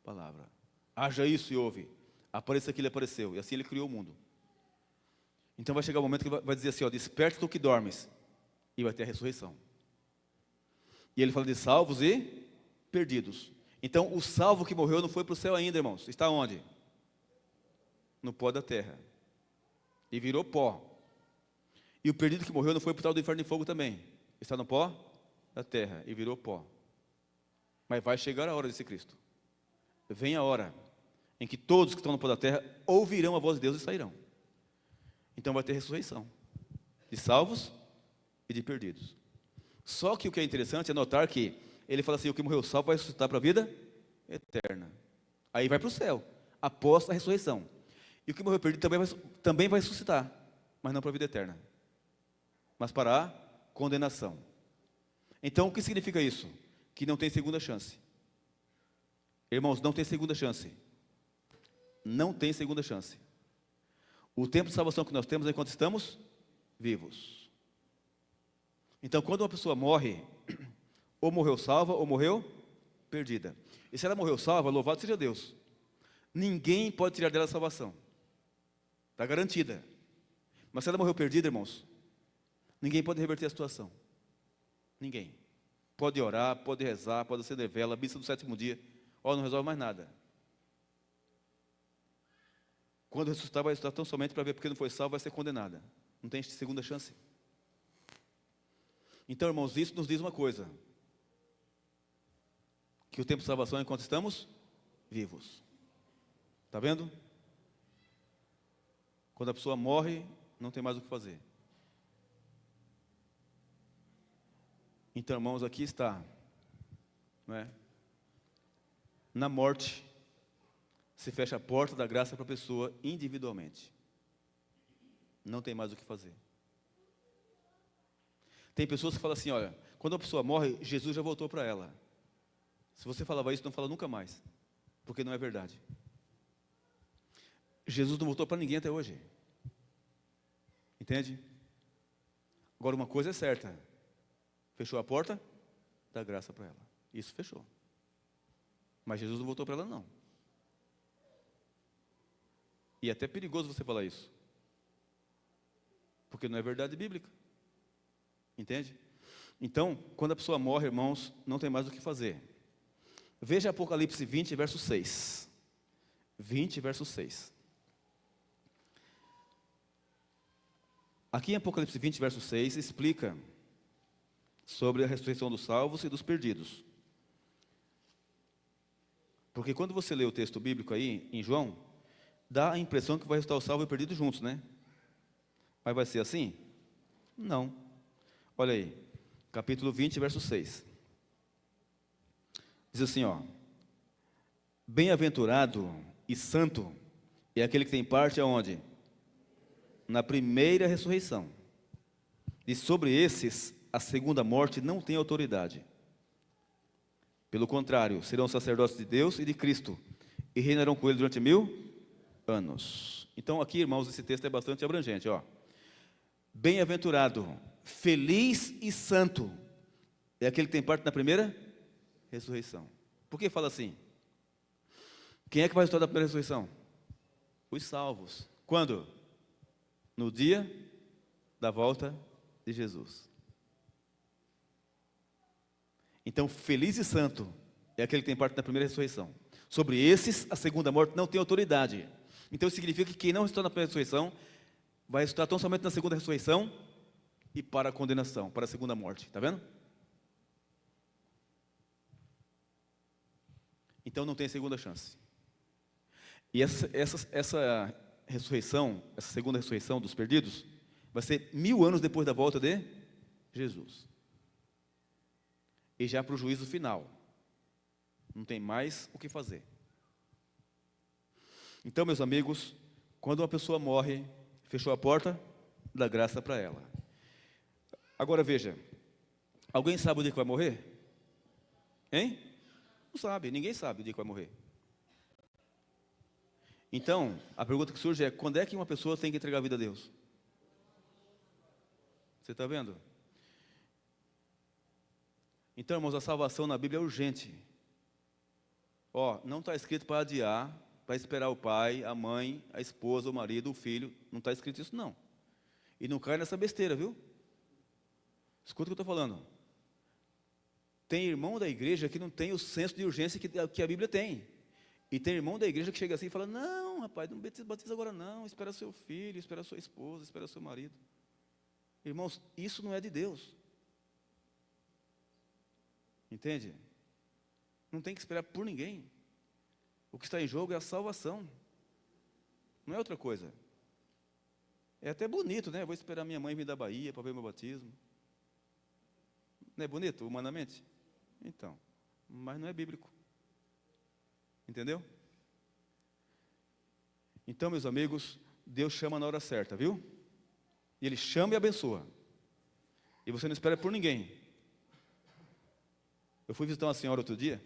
palavra. Haja isso e ouve. Apareça que Ele apareceu. E assim Ele criou o mundo. Então vai chegar o momento que Ele vai dizer assim, ó, desperta tu que dormes. E vai ter a ressurreição. E Ele fala de salvos e perdidos. Então o salvo que morreu não foi para o céu ainda, irmãos. Está onde? No pó da terra. E virou pó. E o perdido que morreu não foi para o tal do inferno de fogo também. Está no pó da terra e virou pó. Mas vai chegar a hora desse Cristo. Vem a hora em que todos que estão no pó da terra ouvirão a voz de Deus e sairão. Então vai ter ressurreição de salvos e de perdidos. Só que o que é interessante é notar que ele fala assim, o que morreu salvo vai ressuscitar para a vida eterna. Aí vai para o céu, após a ressurreição. E o que morreu perdido também vai ressuscitar, mas não para a vida eterna, mas para a condenação. Então o que significa isso? Que não tem segunda chance. Irmãos, não tem segunda chance. Não tem segunda chance. O tempo de salvação que nós temos é enquanto estamos vivos. Então, quando uma pessoa morre, ou morreu salva, ou morreu perdida. E se ela morreu salva, louvado seja Deus. Ninguém pode tirar dela a salvação. Está garantida. Mas se ela morreu perdida, irmãos, ninguém pode reverter a situação. Ninguém. Pode orar, pode rezar, pode acender vela, missa do sétimo dia. Ó, não resolve mais nada. Quando ressuscitar, vai ressuscitar tão somente para ver porque não foi salvo, vai ser condenada. Não tem segunda chance. Então, irmãos, isso nos diz uma coisa. Que o tempo de salvação é enquanto estamos vivos. Está vendo? Quando a pessoa morre, não tem mais o que fazer. Então, irmãos, aqui está. Não é? Na morte, se fecha a porta da graça para a pessoa individualmente. Não tem mais o que fazer. Tem pessoas que falam assim, olha, quando a pessoa morre, Jesus já voltou para ela. Se você falava isso, não fala nunca mais. Porque não é verdade. Jesus não voltou para ninguém até hoje. Entende? Agora uma coisa é certa. Fechou a porta da graça para ela. Isso fechou. Mas Jesus não voltou para ela, não. E é até perigoso você falar isso. Porque não é verdade bíblica. Entende? Então, quando a pessoa morre, irmãos, não tem mais o que fazer. Veja Apocalipse 20, verso 6. 20, verso 6. Aqui em Apocalipse 20, verso 6, explica sobre a ressurreição dos salvos e dos perdidos. Porque quando você lê o texto bíblico aí, em João, dá a impressão que vai ressuscitar o salvo e o perdido juntos, né? Mas vai ser assim? Não. Olha aí, capítulo 20, verso 6. Diz assim, ó. Bem-aventurado e santo é aquele que tem parte aonde? Na primeira ressurreição. E sobre esses, a segunda morte não tem autoridade. Pelo contrário, serão sacerdotes de Deus e de Cristo, e reinarão com ele durante 1000 anos. Então aqui, irmãos, esse texto é bastante abrangente, ó. Bem-aventurado, feliz e santo é aquele que tem parte na primeira ressurreição. Por que fala assim? Quem é que vai ressuscitar da primeira ressurreição? Os salvos. Quando? No dia da volta de Jesus. Então, feliz e santo é aquele que tem parte na primeira ressurreição. Sobre esses, a segunda morte não tem autoridade. Então, isso significa que quem não ressuscitou na primeira ressurreição vai resultar tão somente na segunda ressurreição e para a condenação, para a segunda morte. Está vendo? Então não tem segunda chance. E essa ressurreição, essa segunda ressurreição dos perdidos, vai ser 1000 anos depois da volta de Jesus. E já para o juízo final. Não tem mais o que fazer. Então, meus amigos, quando uma pessoa morre, fechou a porta da graça para ela. Agora veja, alguém sabe o dia que vai morrer? Hein? Não sabe, ninguém sabe o dia que vai morrer. Então, a pergunta que surge é, quando é que uma pessoa tem que entregar a vida a Deus? Você está vendo? Então, irmãos, a salvação na Bíblia é urgente. Não está escrito para adiar, para esperar o pai, a mãe, a esposa, o marido, o filho. Não está escrito isso, não. E não cai nessa besteira, viu? Escuta o que eu estou falando. Tem irmão da igreja que não tem o senso de urgência que a Bíblia tem. E tem irmão da igreja que chega assim e fala, não, rapaz, não batiza agora não, espera seu filho, espera sua esposa, espera seu marido. Irmãos, isso não é de Deus. Entende? Não tem que esperar por ninguém. O que está em jogo é a salvação. Não é outra coisa. É até bonito, né? Vou esperar minha mãe vir da Bahia para ver meu batismo. Não é bonito, humanamente? Então, mas não é bíblico. Entendeu? Então, meus amigos, Deus chama na hora certa, viu? E Ele chama e abençoa. E você não espera por ninguém. Eu fui visitar uma senhora outro dia,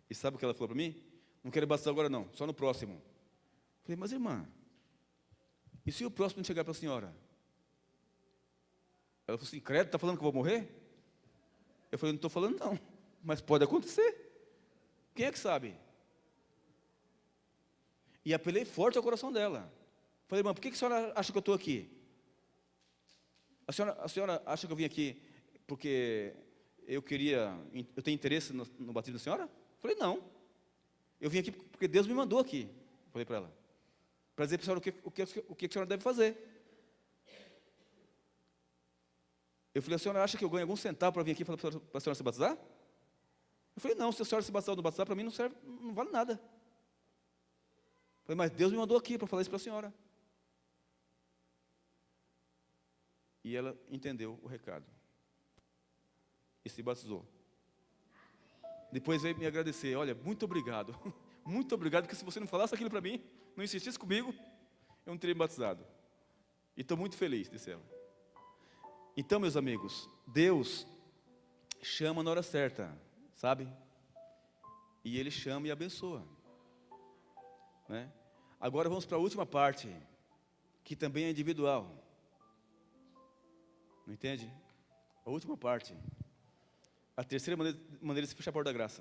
e sabe o que ela falou para mim? Não quero batizar agora não, só no próximo. Falei, mas irmã, e se o próximo não chegar para a senhora? Ela falou assim, credo, está falando que eu vou morrer? Eu falei, não estou falando não, mas pode acontecer. Quem é que sabe? E apelei forte ao coração dela. Falei, irmã, por que a senhora acha que eu estou aqui? A senhora acha que eu vim aqui porque eu tenho interesse no batismo da senhora? Falei, não. Eu vim aqui porque Deus me mandou aqui. Falei para ela. Para dizer para a senhora o que a senhora deve fazer. Eu falei, a senhora acha que eu ganho algum centavo para vir aqui para a senhora se batizar? Eu falei, não, se a senhora se batizar ou não batizar, para mim não serve, não vale nada. Eu falei, mas Deus me mandou aqui para falar isso para a senhora. E ela entendeu o recado. E se batizou. Depois veio me agradecer, olha, muito obrigado. Muito obrigado, porque se você não falasse aquilo para mim, não insistisse comigo, eu não teria me batizado. E estou muito feliz, disse ela. Então, meus amigos, Deus chama na hora certa, sabe? E Ele chama e abençoa. Né? Agora vamos para a última parte, que também é individual. Não entende? A última parte. A terceira maneira de se fechar a porta da graça,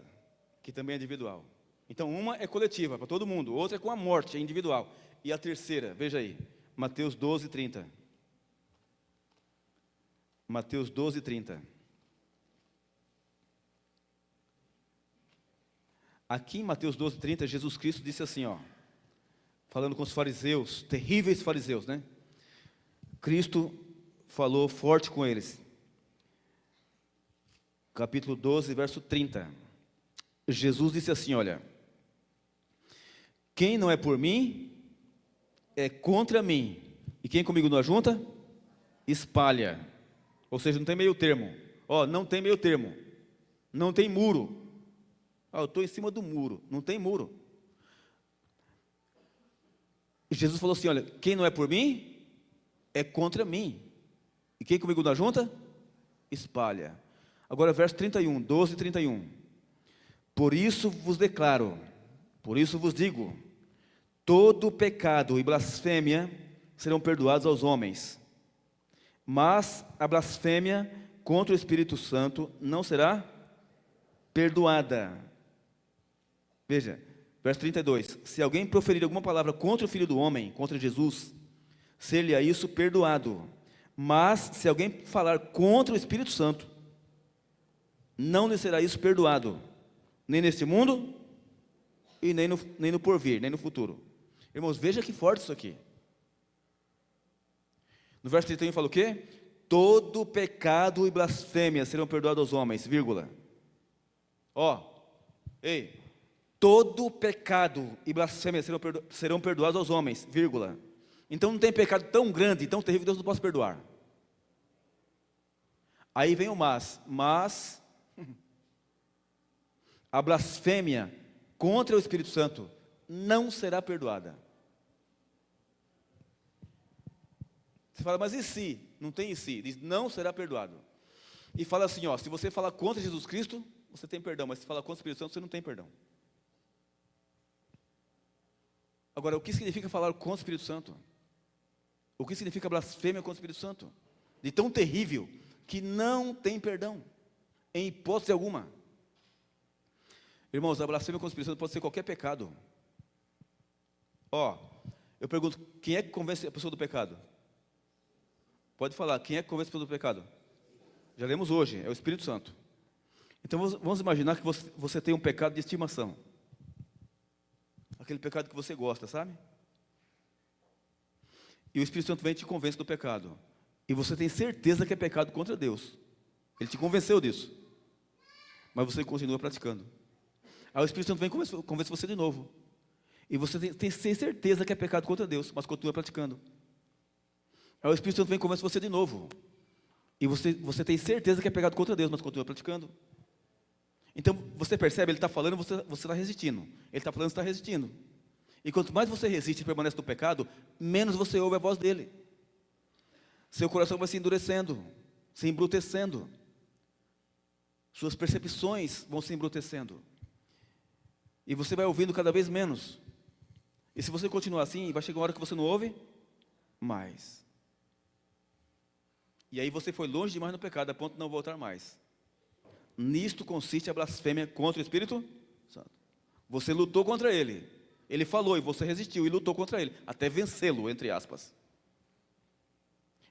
que também é individual. Então, uma é coletiva, para todo mundo. Outra é com a morte, é individual. E a terceira, veja aí, Mateus 12, 30. Mateus 12, 30. Aqui em Mateus 12, 30, Jesus Cristo disse assim, falando com os fariseus, terríveis fariseus, né? Cristo falou forte com eles. Capítulo 12, verso 30. Jesus disse assim, olha, quem não é por mim, é contra mim. E quem comigo não ajunta, espalha. Ou seja, não tem meio termo. Não tem meio termo. Não tem muro. Eu estou em cima do muro. Não tem muro. Jesus falou assim, olha, quem não é por mim, é contra mim. E quem comigo não ajunta, espalha. Agora, verso 31, 12 e 31. Por isso vos declaro, por isso vos digo, todo pecado e blasfêmia serão perdoados aos homens, mas a blasfêmia contra o Espírito Santo não será perdoada. Veja, verso 32. Se alguém proferir alguma palavra contra o Filho do Homem, contra Jesus, ser-lhe-á isso perdoado. Mas se alguém falar contra o Espírito Santo, não lhe será isso perdoado, nem neste mundo, e nem no porvir, nem no futuro. Irmãos, veja que forte isso aqui. No verso 31 fala o quê? Todo pecado e blasfêmia serão perdoados aos homens, vírgula. Ei, todo pecado e blasfêmia serão perdoados aos homens, vírgula. Então não tem pecado tão grande, tão terrível, que Deus não possa perdoar. Aí vem o mas a blasfêmia contra o Espírito Santo não será perdoada. Você fala, mas e se? Não tem e se. Diz, não será perdoado. E fala assim, se você falar contra Jesus Cristo, você tem perdão, mas se falar contra o Espírito Santo, você não tem perdão. Agora, o que significa falar contra o Espírito Santo? O que significa blasfêmia contra o Espírito Santo? De tão terrível, que não tem perdão, em hipótese alguma. Irmãos, a blasfêmia contra o Espírito Santo pode ser qualquer pecado. Eu pergunto, quem é que convence a pessoa do pecado? Pode falar, quem é que convence a pessoa do pecado? Já lemos hoje, é o Espírito Santo. Então vamos imaginar que você tem um pecado de estimação. Aquele pecado que você gosta, sabe? E o Espírito Santo vem e te convence do pecado. E você tem certeza que é pecado contra Deus. Ele te convenceu disso. Mas você continua praticando. Aí o Espírito Santo vem e convence você de novo. E você tem certeza que é pecado contra Deus, mas continua praticando. Aí o Espírito Santo vem e convence você de novo. E você tem certeza que é pecado contra Deus, mas continua praticando. Então, você percebe, ele está falando, você está resistindo. Ele está falando, você está resistindo. E quanto mais você resiste e permanece no pecado, menos você ouve a voz dele. Seu coração vai se endurecendo, se embrutecendo. Suas percepções vão se embrutecendo. E você vai ouvindo cada vez menos. E se você continuar assim, vai chegar uma hora que você não ouve mais. E aí você foi longe demais no pecado, a ponto de não voltar mais. Nisto consiste a blasfêmia contra o Espírito Santo. Você lutou contra ele. Ele falou e você resistiu e lutou contra ele, até vencê-lo, entre aspas.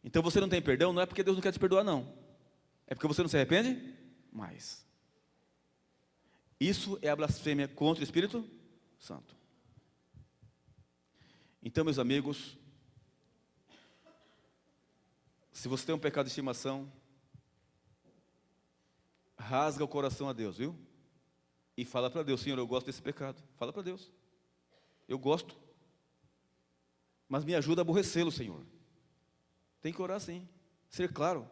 Então você não tem perdão, não é porque Deus não quer te perdoar, não. É porque você não se arrepende mais. Isso é a blasfêmia contra o Espírito Santo. Então, meus amigos, se você tem um pecado de estimação, rasga o coração a Deus, viu? E fala para Deus, Senhor, eu gosto desse pecado. Fala para Deus. Eu gosto. Mas me ajuda a aborrecê-lo, Senhor. Tem que orar sim. Ser claro.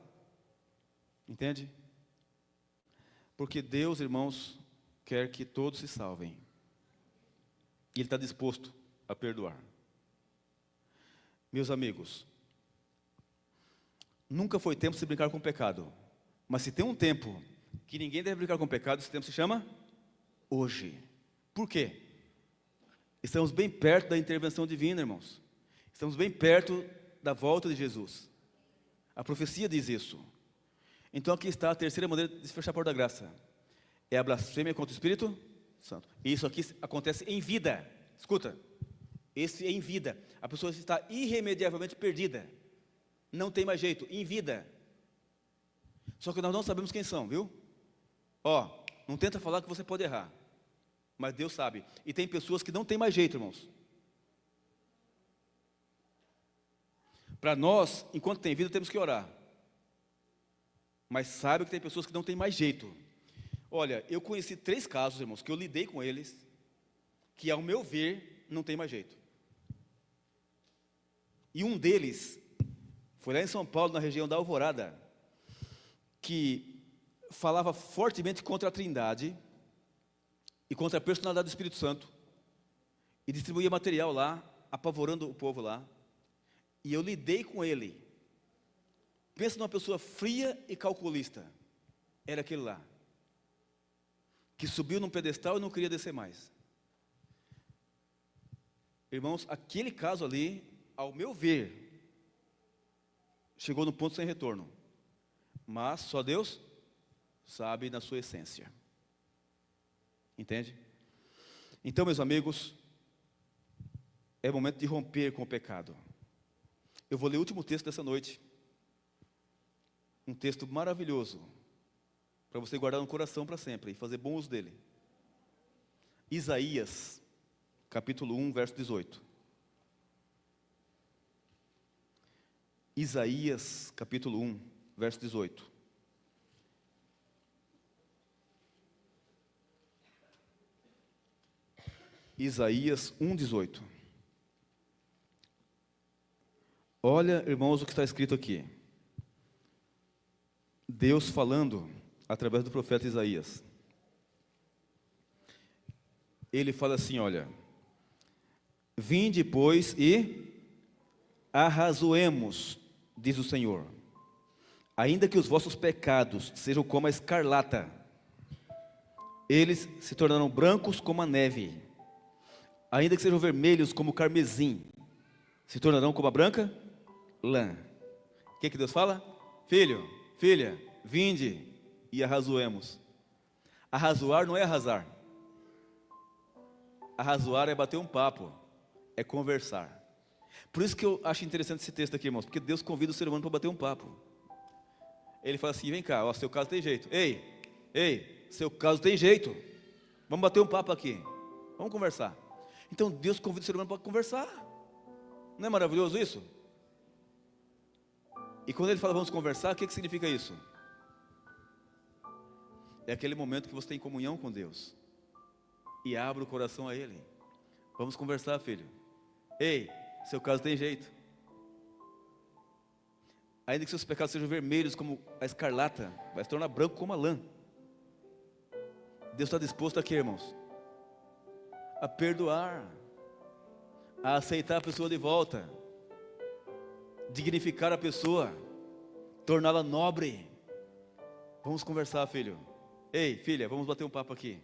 Entende? Porque Deus, irmãos, quer que todos se salvem. E Ele está disposto a perdoar. Meus amigos, nunca foi tempo de se brincar com o pecado. Mas se tem um tempo que ninguém deve brincar com o pecado, esse tempo se chama hoje. Por quê? Estamos bem perto da intervenção divina, irmãos. Estamos bem perto da volta de Jesus. A profecia diz isso. Então aqui está a terceira maneira de se fechar a porta da graça. É a blasfêmia contra o Espírito Santo. E isso aqui acontece em vida. Escuta. Esse é em vida. A pessoa está irremediavelmente perdida. Não tem mais jeito. Em vida. Só que nós não sabemos quem são, viu? Não tenta falar que você pode errar. Mas Deus sabe. E tem pessoas que não tem mais jeito, irmãos. Para nós, enquanto tem vida, temos que orar. Mas sabe que tem pessoas que não tem mais jeito. Olha, eu conheci 3 casos, irmãos, que eu lidei com eles, que ao meu ver, não tem mais jeito. E um deles, foi lá em São Paulo, na região da Alvorada, que falava fortemente contra a Trindade, e contra a personalidade do Espírito Santo, e distribuía material lá, apavorando o povo lá, e eu lidei com ele. Pensa numa pessoa fria e calculista, era aquele lá, que subiu num pedestal e não queria descer mais. Irmãos, aquele caso ali, ao meu ver, chegou no ponto sem retorno, mas só Deus sabe na sua essência. Entende? Então, meus amigos, é momento de romper com o pecado. Eu vou ler o último texto dessa noite. Um texto maravilhoso, para você guardar no coração para sempre e fazer bom uso dele. Isaías, capítulo 1, verso 18. Isaías, capítulo 1, verso 18. Isaías 1, 18. Olha, irmãos, o que está escrito aqui. Deus falando através do profeta Isaías. Ele fala assim, olha: vinde, pois, e arrazoemos, diz o Senhor. Ainda que os vossos pecados sejam como a escarlata, eles se tornarão brancos como a neve. Ainda que sejam vermelhos como o carmesim, se tornarão como a branca lã. O que Deus fala? Filho, filha, vinde e arrazoemos. Arrazoar não é arrasar. Arrazoar é bater um papo, é conversar. Por isso que eu acho interessante esse texto aqui, irmãos, porque Deus convida o ser humano para bater um papo. Ele fala assim: vem cá, ó, seu caso tem jeito. Ei, seu caso tem jeito. Vamos bater um papo aqui, vamos conversar. Então Deus convida o ser humano para conversar. Não é maravilhoso isso? E quando Ele fala vamos conversar, o que significa isso? É aquele momento que você tem comunhão com Deus e abre o coração a Ele. Vamos conversar, filho. Ei, seu caso tem jeito. Ainda que seus pecados sejam vermelhos como a escarlata, vai se tornar branco como a lã. Deus está disposto a quê, irmãos? A perdoar, a aceitar a pessoa de volta, dignificar a pessoa, torná-la nobre. Vamos conversar, filho. Ei, filha, vamos bater um papo aqui.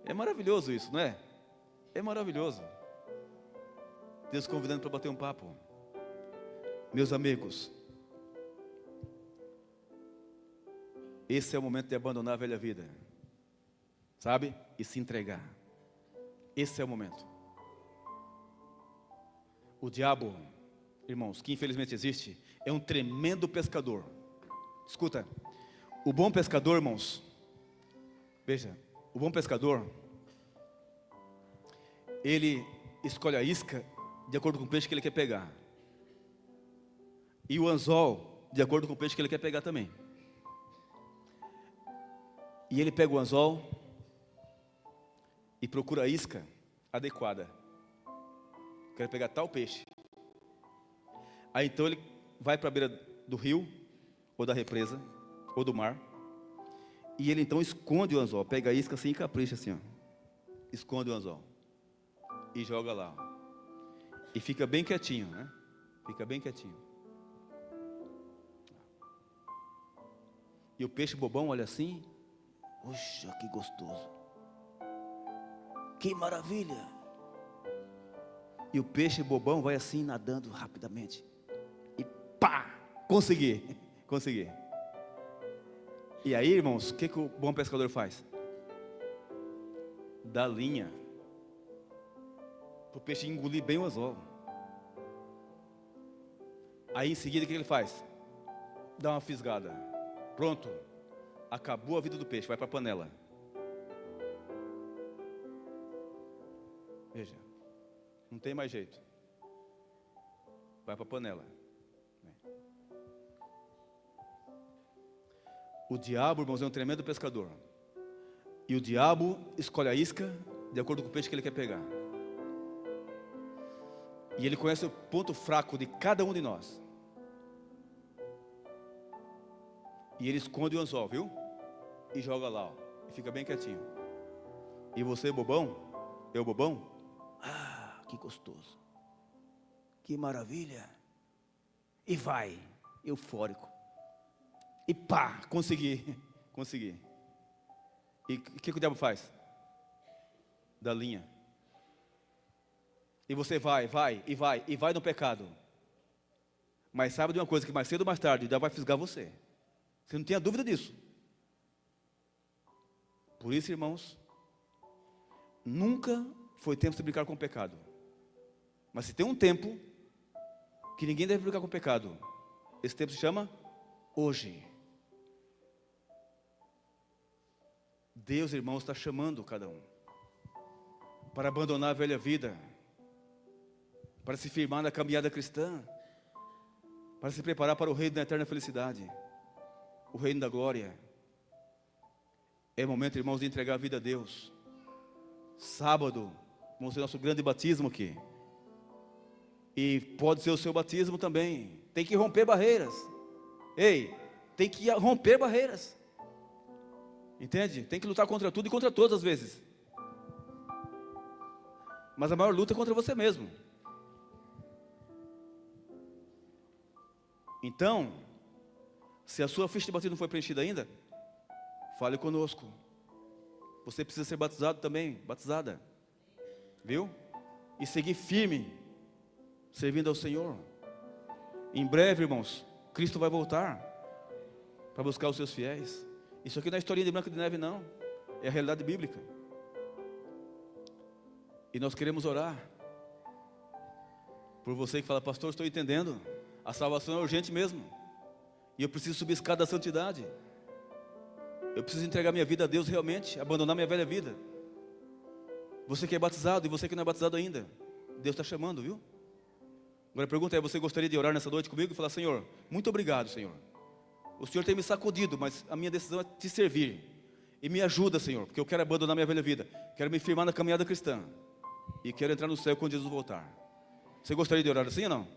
É maravilhoso isso, não é? É maravilhoso. Deus convidando para bater um papo. Meus amigos, esse é o momento de abandonar a velha vida, sabe? E se entregar. Esse é o momento. O diabo, irmãos, que infelizmente existe, é um tremendo pescador. Escuta, o bom pescador, irmãos, veja, o bom pescador, ele escolhe a isca de acordo com o peixe que ele quer pegar, e o anzol de acordo com o peixe que ele quer pegar também. E ele pega o anzol e procura a isca adequada. Quero pegar tal peixe. Aí então ele vai para a beira do rio, ou da represa, ou do mar, e ele então esconde o anzol, pega a isca assim e capricha assim, ó. Esconde o anzol e joga lá, ó. E fica bem quietinho, né? Fica bem quietinho. E o peixe bobão olha assim: puxa, que gostoso, que maravilha. E o peixe bobão vai assim nadando rapidamente e pá, consegui. E aí, irmãos, o que o bom pescador faz? Dá linha para o peixe engolir bem o anzol. Aí em seguida o que ele faz? Dá uma fisgada. Pronto, acabou a vida do peixe, vai para a panela. Veja, não tem mais jeito. Vai para a panela. O diabo, irmãos, é um tremendo pescador. E o diabo escolhe a isca de acordo com o peixe que ele quer pegar. E ele conhece o ponto fraco de cada um de nós. E ele esconde o anzol, viu? E joga lá, ó, e fica bem quietinho. E você, bobão? Eu, bobão? Ah, que gostoso, que maravilha. E vai, eufórico. E pá, consegui. E o que o diabo faz? Dá linha. E você vai no pecado. Mas sabe de uma coisa, que mais cedo ou mais tarde o diabo vai fisgar você. Você não tenha dúvida disso. Por isso, irmãos, nunca foi tempo de brincar com o pecado. Mas se tem um tempo que ninguém deve brincar com o pecado, esse tempo se chama hoje. Deus, irmãos, está chamando cada um para abandonar a velha vida, para se firmar na caminhada cristã. para se preparar para o reino da eterna felicidade, o reino da glória. É momento, irmãos, de entregar a vida a Deus. Sábado, vamos ter nosso grande batismo aqui. E pode ser o seu batismo também. Tem que romper barreiras. Ei, tem que romper barreiras. Entende? Tem que lutar contra tudo e contra todas as vezes. Mas a maior luta é contra você mesmo. Então, se a sua ficha de batismo não foi preenchida ainda, fale conosco. Você precisa ser batizado também, batizada. Viu? E seguir firme, servindo ao Senhor. Em breve, irmãos, Cristo vai voltar para buscar os seus fiéis. Isso aqui não é historinha de Branca de Neve, não. É a realidade bíblica. E nós queremos orar por você que fala: pastor, estou entendendo. A salvação é urgente mesmo. E eu preciso subir a escada da santidade. Eu preciso entregar minha vida a Deus realmente, abandonar minha velha vida. Você que é batizado e você que não é batizado ainda, Deus está chamando, viu? Agora a pergunta é: você gostaria de orar nessa noite comigo e falar: Senhor, muito obrigado, Senhor. O Senhor tem me sacudido, mas a minha decisão é te servir. E me ajuda, Senhor, porque eu quero abandonar minha velha vida. Quero me firmar na caminhada cristã. E quero entrar no céu quando Jesus voltar. Você gostaria de orar assim ou não?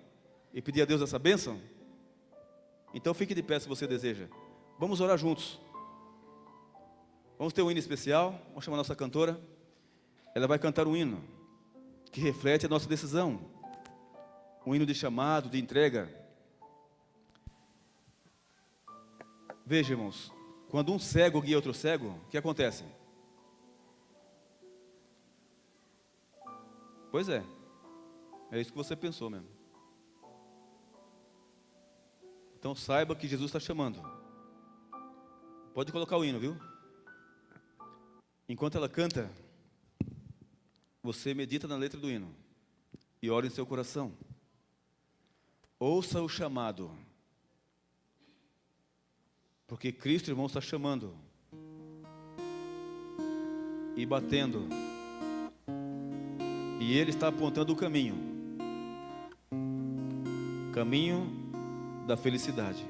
E pedir a Deus essa bênção? Então fique de pé se você deseja. Vamos orar juntos. Vamos ter um hino especial. Vamos chamar a nossa cantora. Ela vai cantar um hino que reflete a nossa decisão. Um hino de chamado, de entrega. Veja, irmãos, quando um cego guia outro cego, o que acontece? Pois é isso que você pensou mesmo. Então saiba que Jesus está chamando. Pode colocar o hino, viu? Enquanto ela canta, você medita na letra do hino e ora em seu coração. Ouça o chamado, porque Cristo, irmão, está chamando e batendo, e Ele está apontando o caminho da felicidade.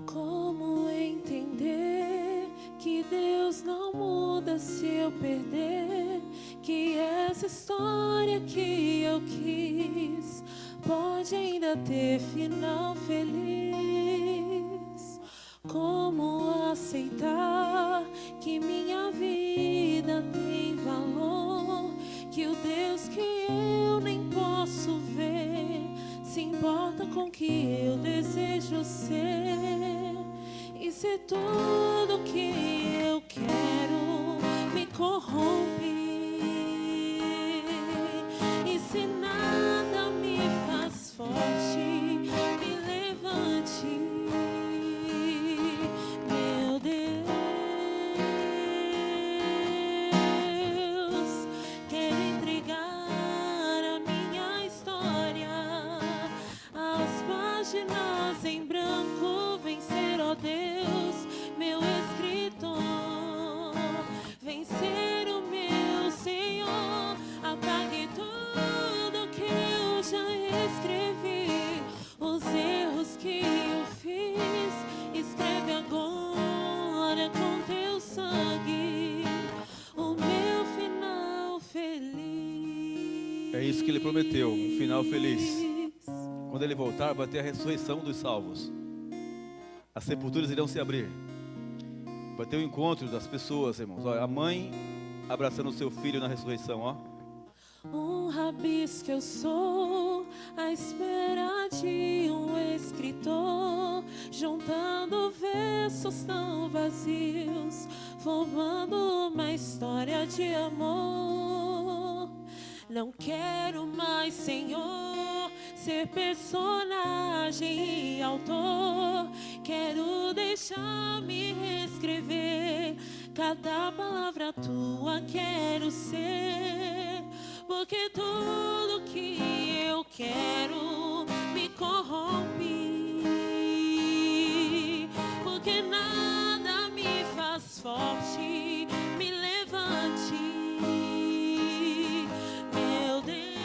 Como entender que Deus não muda se eu perder? Que essa história que eu quis pode ainda ter final feliz? Como aceitar que minha vida tem valor? Que o Deus que eu nem posso ver se importa com o que eu desejo ser? E se tudo que eu quero me corrompe? E se nada me faz forte, me levante, meu Deus. Quero entregar a minha história às páginas em branco, vencer, ó Deus, meu escritor, vencer o meu Senhor, apague tudo que eu já escrevi, os erros que eu fiz, escreve agora com teu sangue o meu final feliz. É isso que Ele prometeu, um final feliz. Quando Ele voltar, vai ter a ressurreição dos salvos. As sepulturas irão se abrir. Vai ter o encontro das pessoas, irmãos. Olha, a mãe abraçando o seu filho na ressurreição, ó. Um rabisco eu sou, à espera de um escritor, juntando versos tão vazios, formando uma história de amor. Não quero mais, Senhor, ser personagem e autor. Quero deixar-me reescrever cada palavra tua, quero ser. Porque tudo que eu quero me corrompe. Porque nada me faz forte, me levante, meu Deus.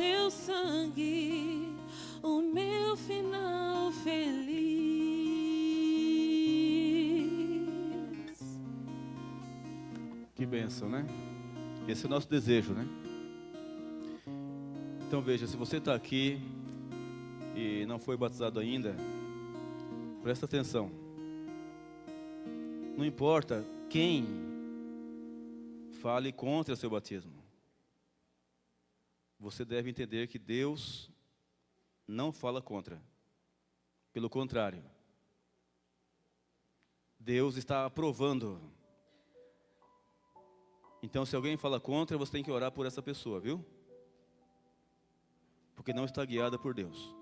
teu sangue, o meu final feliz. Que bênção, né? Esse é o nosso desejo, né? Então veja, se você está aqui e não foi batizado ainda, presta atenção. Não importa quem fale contra seu batismo. Você deve entender que Deus não fala contra. Pelo contrário, Deus está aprovando. Então, se alguém fala contra, você tem que orar por essa pessoa, viu? Porque não está guiada por Deus.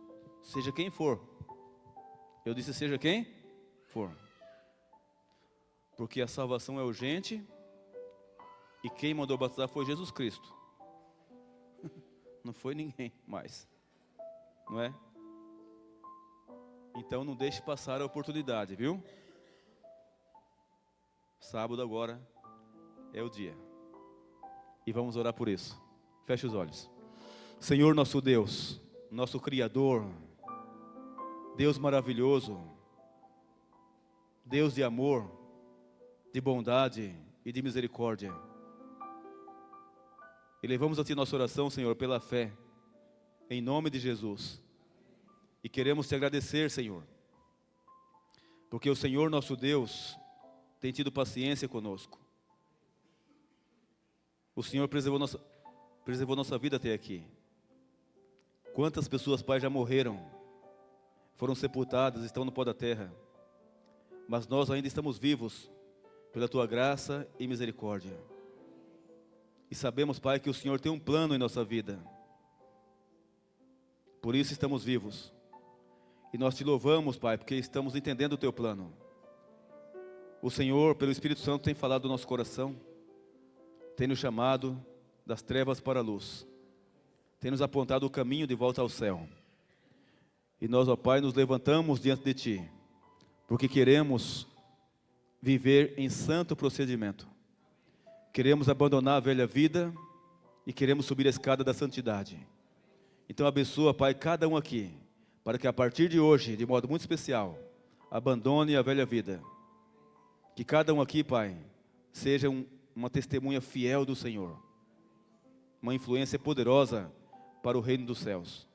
Seja quem for. Eu disse seja quem for. Porque a salvação é urgente e quem mandou batizar foi Jesus Cristo. Não foi ninguém mais. Não é? Então não deixe passar a oportunidade, viu? Sábado agora é o dia. E vamos orar por isso. Feche os olhos. Senhor nosso Deus, nosso Criador, Deus maravilhoso, Deus de amor, de bondade e de misericórdia. E levamos a Ti nossa oração, Senhor, pela fé, em nome de Jesus. E queremos Te agradecer, Senhor, porque o Senhor nosso Deus tem tido paciência conosco. O Senhor preservou nossa vida até aqui. Quantas pessoas, Pai, já morreram, foram sepultadas, estão no pó da terra, mas nós ainda estamos vivos pela Tua graça e misericórdia. E sabemos, Pai, que o Senhor tem um plano em nossa vida. Por isso estamos vivos. E nós Te louvamos, Pai, porque estamos entendendo o Teu plano. O Senhor, pelo Espírito Santo, tem falado do nosso coração, tem nos chamado das trevas para a luz, tem nos apontado o caminho de volta ao céu. E nós, ó Pai, nos levantamos diante de Ti, porque queremos viver em santo procedimento. Queremos abandonar a velha vida e queremos subir a escada da santidade. Então abençoa, Pai, cada um aqui, para que a partir de hoje, de modo muito especial, abandone a velha vida. Que cada um aqui, Pai, seja uma testemunha fiel do Senhor, uma influência poderosa para o reino dos céus.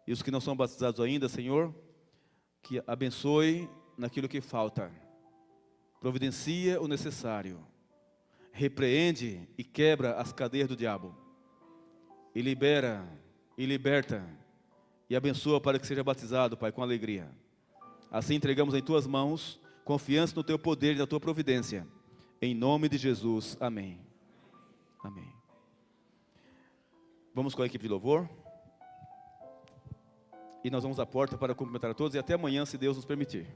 E os que não são batizados ainda, Senhor, que abençoe naquilo que falta, providencia o necessário, repreende e quebra as cadeias do diabo, e libera, e liberta, e abençoa para que seja batizado, Pai, com alegria. Assim entregamos em Tuas mãos, confiança no Teu poder e na Tua providência, em nome de Jesus, amém. Amém. Vamos com a equipe de louvor, e nós vamos à porta para cumprimentar a todos, e até amanhã, se Deus nos permitir.